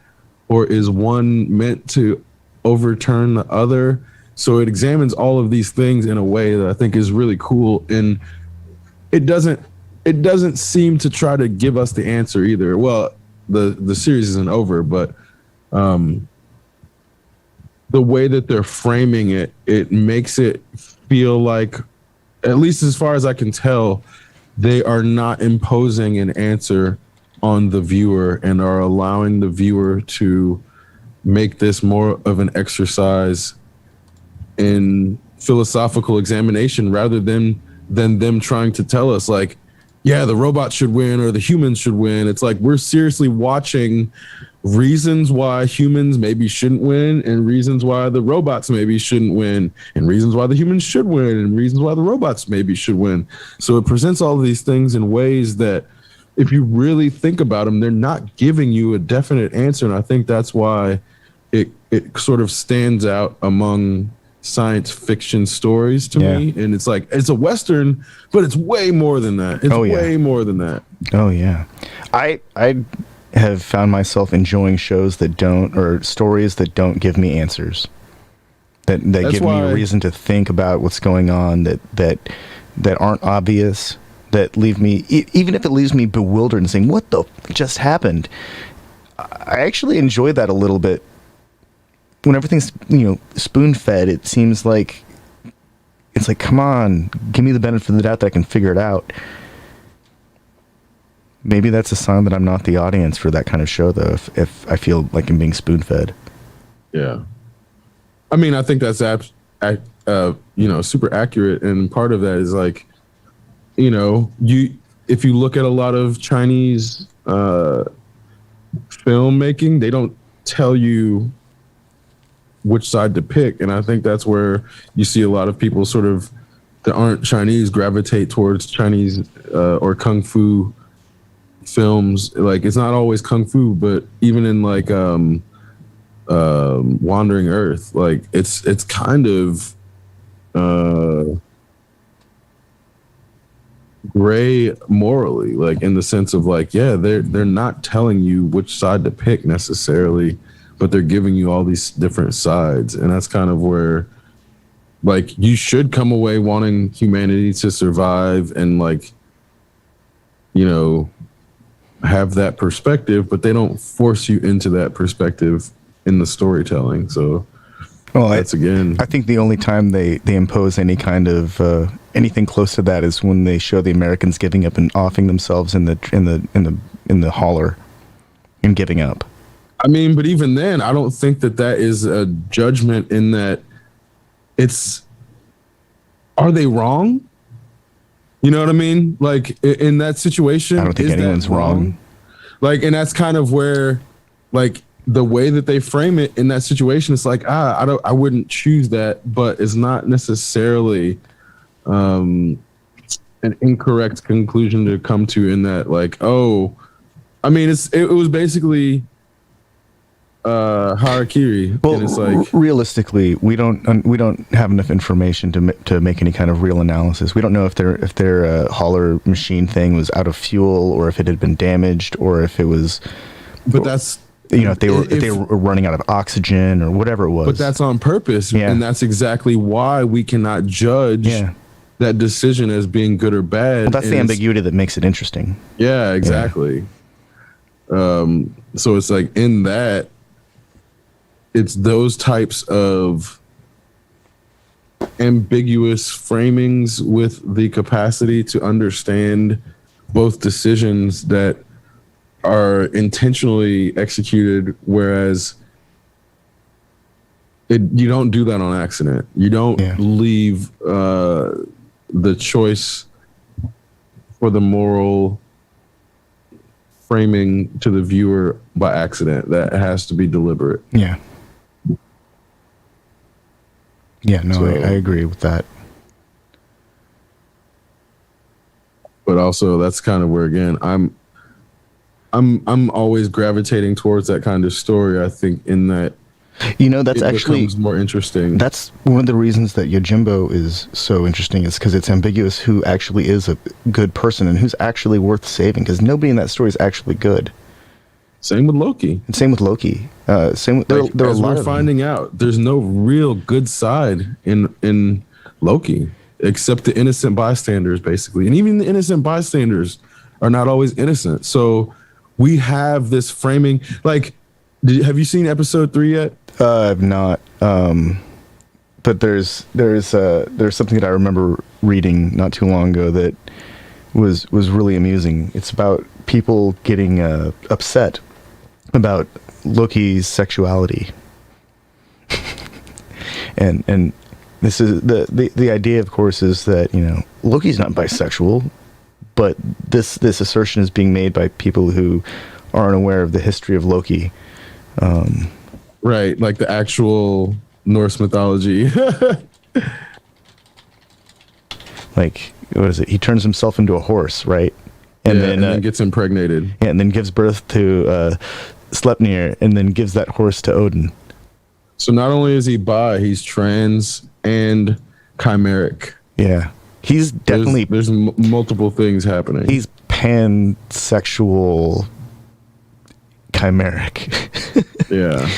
or is one meant to overturn the other? So it examines all of these things in a way that I think is really cool, and it doesn't seem to try to give us the answer either. Well, the series isn't over, but the way that they're framing it makes it feel like, at least as far as I can tell, they are not imposing an answer on the viewer and are allowing the viewer to make this more of an exercise in philosophical examination rather than them trying to tell us like, yeah, the robots should win or the humans should win. It's like we're seriously watching reasons why humans maybe shouldn't win and reasons why the robots maybe shouldn't win and reasons why the humans should win and reasons why the robots maybe should win. So it presents all of these things in ways that if you really think about them, they're not giving you a definite answer. And I think that's why it sort of stands out among science fiction stories to me. And it's like, it's a Western, but it's way more than that. It's way more than that. Oh yeah. I have found myself enjoying shows that don't, or stories that don't give me answers, that give me a reason to think about what's going on, that aren't obvious, that leave me, even if it leaves me bewildered and saying, what the just happened? I actually enjoy that a little bit. When everything's, spoon-fed, it seems like, it's like, come on, give me the benefit of the doubt that I can figure it out. Maybe that's a sign that I'm not the audience for that kind of show, though, if I feel like I'm being spoon-fed. Yeah. I mean, I think that's super accurate. And part of that is like, if you look at a lot of Chinese filmmaking, they don't tell you which side to pick. And I think that's where you see a lot of people sort of that aren't Chinese gravitate towards Chinese or Kung Fu films. Like, it's not always Kung Fu, but even in like Wandering Earth, like it's kind of gray morally, like in the sense of like, yeah, they're not telling you which side to pick necessarily, but they're giving you all these different sides. And that's kind of where like you should come away wanting humanity to survive and like, have that perspective, but they don't force you into that perspective in the storytelling. So Well, again. I think the only time they impose any kind of anything close to that is when they show the Americans giving up and offing themselves in the holler and giving up. I mean, but even then, I don't think that is a judgment in that are they wrong? You know what I mean? Like in that situation, I don't think anyone's wrong. Like, and that's kind of where, like, the way that they frame it in that situation, it's like, I wouldn't choose that, but it's not necessarily an incorrect conclusion to come to in that, like, I mean, it was basically harakiri. Well, and it's like, realistically, we don't have enough information to make any kind of real analysis. We don't know if their holler machine thing was out of fuel, or if it had been damaged, or if it was. But that's, if they were running out of oxygen or whatever it was. But that's on purpose, and that's exactly why we cannot judge that decision as being good or bad. Well, that's the ambiguity that makes it interesting. Yeah, exactly. So it's like in that. It's those types of ambiguous framings with the capacity to understand both decisions that are intentionally executed, whereas you don't do that on accident. You don't leave the choice for the moral framing to the viewer by accident. That has to be deliberate. Yeah. Yeah, no, so, I agree with that. But also, that's kind of where, again, I'm always gravitating towards that kind of story. I think in that, that's actually more interesting. That's one of the reasons that Yojimbo is so interesting, is because it's ambiguous who actually is a good person and who's actually worth saving. Because nobody in that story is actually good. Same with Loki. And same with Loki. Same with as we're finding out, there's no real good side in Loki, except the innocent bystanders, basically. And even the innocent bystanders are not always innocent. So we have this framing. Like, have you seen episode 3 yet? I've not. But there's something that I remember reading not too long ago that was really amusing. It's about people getting upset about Loki's sexuality, and this is the idea, of course, is that Loki's not bisexual, but this assertion is being made by people who aren't aware of the history of Loki. Right, like the actual Norse mythology. Like, what is it? He turns himself into a horse, right? And then gets impregnated. Yeah, and then gives birth to Sleipnir, and then gives that horse to Odin. So not only is he bi, he's trans and chimeric. Yeah, he's definitely there's multiple things happening. He's pansexual, chimeric. Yeah,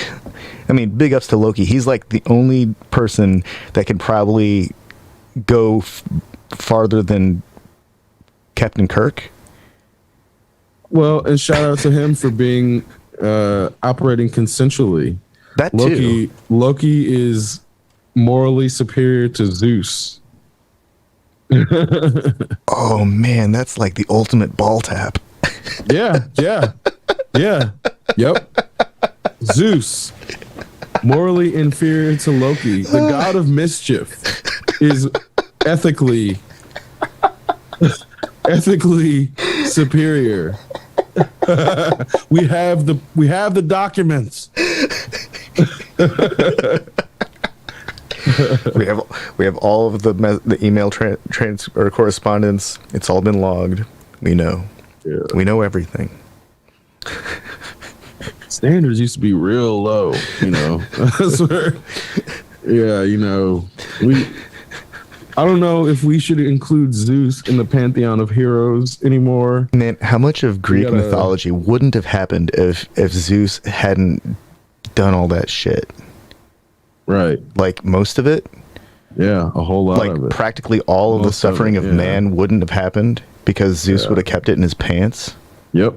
I mean, big ups to Loki. He's like the only person that can probably go farther than Captain Kirk. Well, and shout out to him for being operating consensually. That too. Loki is morally superior to Zeus. Oh man, that's like the ultimate ball tap. Yeah. Yep. Zeus, morally inferior to Loki, the god of mischief, is ethically superior. we have the documents. we have all of the email or correspondence. It's all been logged. We know. Yeah. We know everything. Standards used to be real low, I swear. Yeah, I don't know if we should include Zeus in the pantheon of heroes anymore. Man, how much of Greek mythology wouldn't have happened if Zeus hadn't done all that shit? Right. Like most of it? Yeah, a whole lot of it. Like practically all of the suffering of man wouldn't have happened because Zeus would have kept it in his pants. Yep.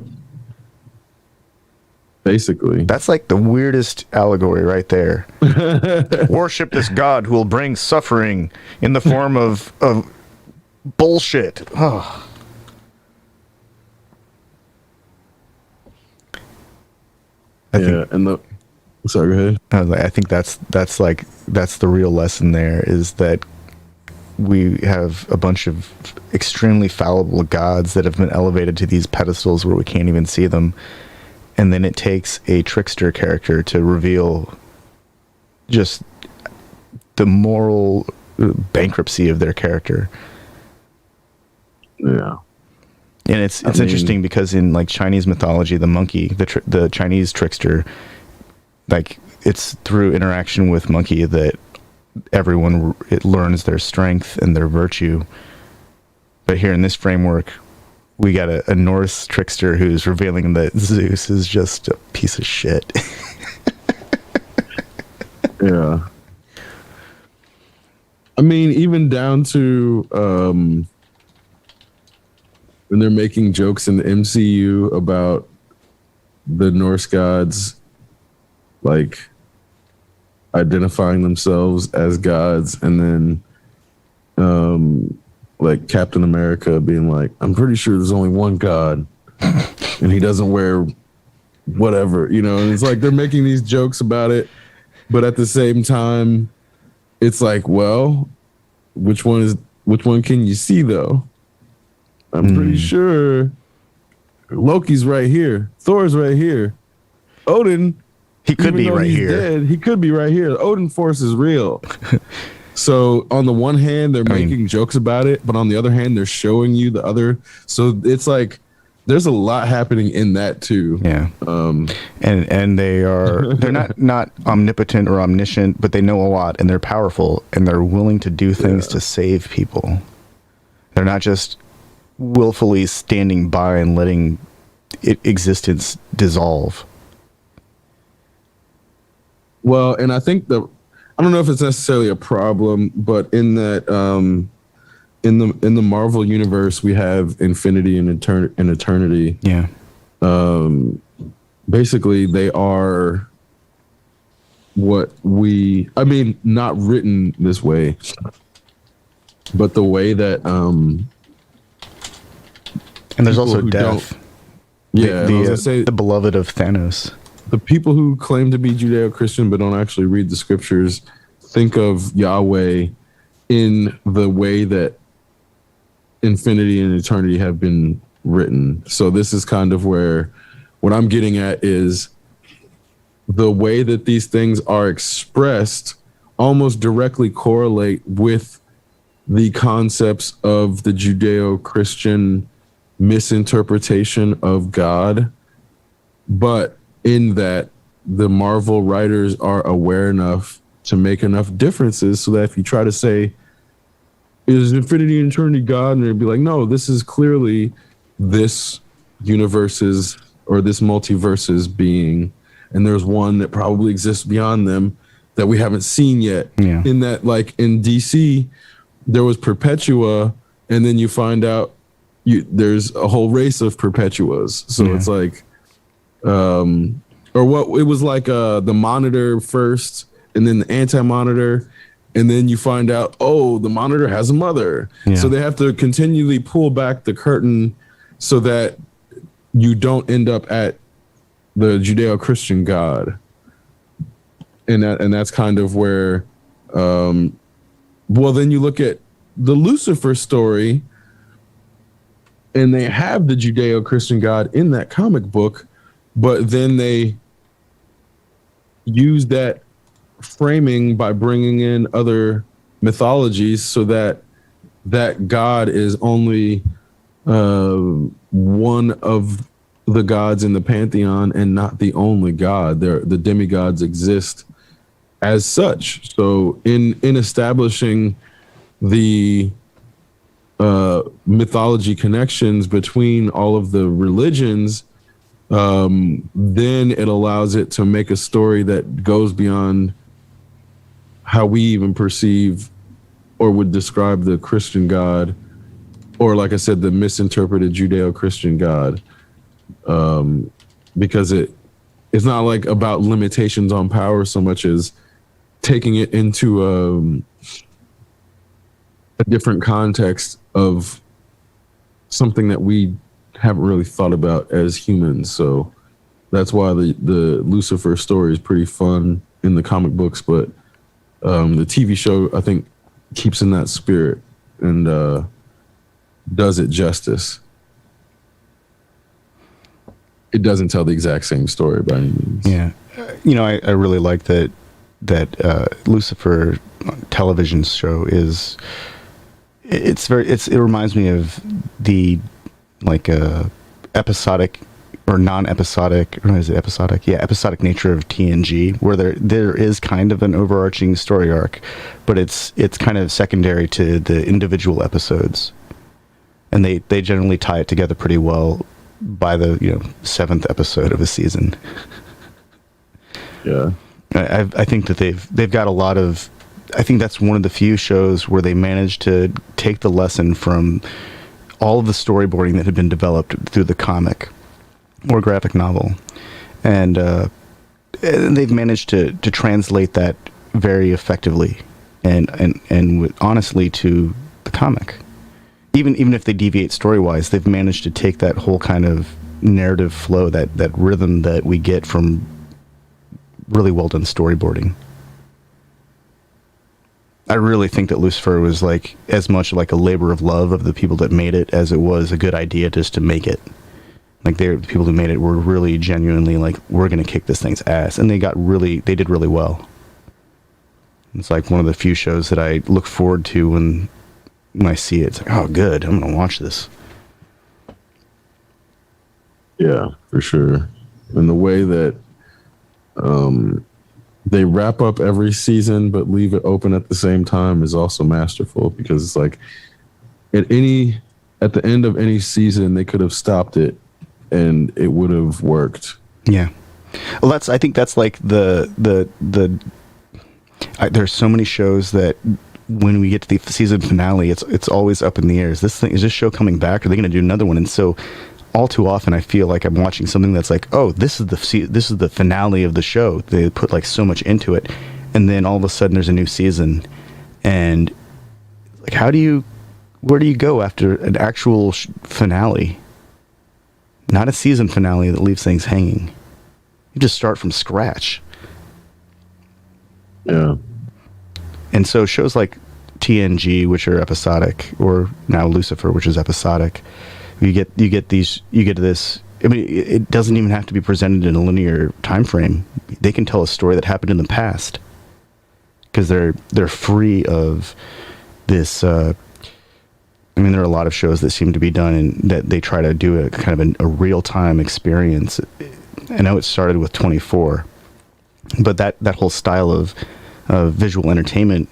Basically. That's like the weirdest allegory right there. Worship this god who will bring suffering in the form of bullshit. Oh. Sorry, go ahead. I think that's the real lesson there, is that we have a bunch of extremely fallible gods that have been elevated to these pedestals where we can't even see them. And then it takes a trickster character to reveal just the moral bankruptcy of their character. Yeah. And it's interesting because in like Chinese mythology, the monkey, the Chinese trickster, like it's through interaction with monkey that everyone learns their strength and their virtue. But here in this framework, we got a Norse trickster who's revealing that Zeus is just a piece of shit. Yeah. I mean, even down to when they're making jokes in the MCU about the Norse gods, like identifying themselves as gods, and then like Captain America being like, I'm pretty sure there's only one God and he doesn't wear whatever, you know, and it's like they're making these jokes about it, but at the same time it's like, well, which one can you see though? I'm pretty sure Loki's right here, Thor's right here, Odin, he could be right here. Dead, he could be right here. The Odin force is real. So on the one hand, they're making jokes about it, but on the other hand, they're showing you the other. So it's like there's a lot happening in that too. Yeah. And they're not omnipotent or omniscient, but they know a lot and they're powerful and they're willing to do things to save people. They're not just willfully standing by and letting existence dissolve. Well, and I think I don't know if it's necessarily a problem, but in that in the Marvel universe, we have infinity and eternity. Yeah. Basically, they are what not written this way, but the way that and there's also death. Yeah, the beloved of Thanos. The people who claim to be Judeo-Christian but don't actually read the scriptures think of Yahweh in the way that infinity and eternity have been written. So this is kind of where what I'm getting at is the way that these things are expressed almost directly correlate with the concepts of the Judeo-Christian misinterpretation of God. But in that the Marvel writers are aware enough to make enough differences so that if you try to say, is infinity and eternity God? And they'd be like, no, this is clearly this universe's or this multiverse's being. And there's one that probably exists beyond them that we haven't seen yet. Yeah. In that, like in DC, there was Perpetua, and then you find out there's a whole race of Perpetuas. So it's like, or what it was like the Monitor first and then the Anti-Monitor, and then you find out, oh, the Monitor has a mother. So they have to continually pull back the curtain so that you don't end up at the Judeo-Christian God. And that's kind of where well, then you look at the Lucifer story, and they have the Judeo-Christian God in that comic book, but then they use that framing by bringing in other mythologies so that that God is only one of the gods in the pantheon and not the only God. The demigods exist as such. So in establishing the mythology connections between all of the religions, then it allows it to make a story that goes beyond how we even perceive or would describe the Christian God, or like I said, the misinterpreted Judeo-Christian God, because it's not like about limitations on power so much as taking it into a different context of something that we haven't really thought about as humans. So that's why the Lucifer story is pretty fun in the comic books, but the TV show, I think, keeps in that spirit and does it justice. It doesn't tell the exact same story by any means. Yeah. I really like that Lucifer television show is, it reminds me of the episodic or non-episodic, or is it episodic? Yeah, episodic nature of TNG, where there is kind of an overarching story arc, but it's kind of secondary to the individual episodes, and they generally tie it together pretty well by the 7th episode of a season. Yeah, I think that they've got a lot of. I think that's one of the few shows where they managed to take the lesson from all of the storyboarding that had been developed through the comic or graphic novel, and they've managed to translate that very effectively and honestly to the comic. Even if they deviate story-wise, they've managed to take that whole kind of narrative flow, that rhythm that we get from really well done storyboarding. I really think that Lucifer was like as much like a labor of love of the people that made it as it was a good idea just to make it. Like the people who made it were really genuinely like, we're going to kick this thing's ass, and they did really well. It's like one of the few shows that I look forward to when I see it. It's like, oh, good, I'm going to watch this. Yeah, for sure. And the way that they wrap up every season but leave it open at the same time is also masterful, because it's like at the end of any season they could have stopped it and it would have worked. Yeah. Well, I think that's like there's so many shows that when we get to the season finale, it's always up in the air. Is this show coming back? Are they going to do another one? And so all too often I feel like I'm watching something that's like, oh, this is the finale of the show. They put like so much into it, and then all of a sudden there's a new season, and like, where do you go after an actual finale? Not a season finale that leaves things hanging. You just start from scratch. Yeah. And so shows like TNG, which are episodic, or now Lucifer, which is episodic, you get this. I mean, it doesn't even have to be presented in a linear time frame. They can tell a story that happened in the past, because they're free of this. I mean, there are a lot of shows that seem to be done and that they try to do a kind of a real-time experience. I know it started with 24, but that whole style of visual entertainment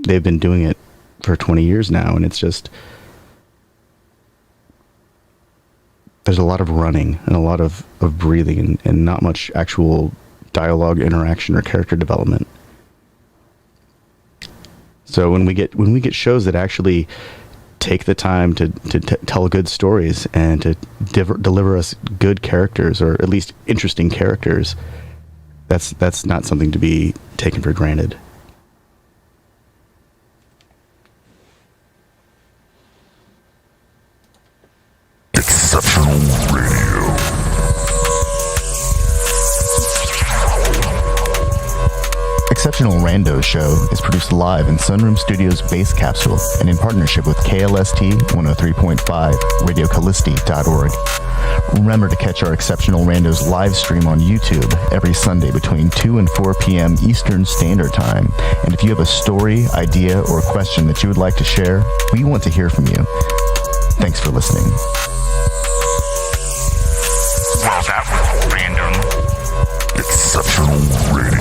they've been doing it for 20 years now, and it's just, there's a lot of running and a lot of breathing and not much actual dialogue, interaction, or character development. So when we get shows that actually take the time to tell good stories and to deliver us good characters, or at least interesting characters, that's not something to be taken for granted. Exceptional Radio. Exceptional Randos Show is produced live in Sunroom Studios' Base Capsule and in partnership with KLST 103.5, RadioCallisti.org. Remember to catch our Exceptional Randos live stream on YouTube every Sunday between 2 and 4 p.m. Eastern Standard Time. And if you have a story, idea, or question that you would like to share, we want to hear from you. Thanks for listening. Well, that was random. Exceptional Radio.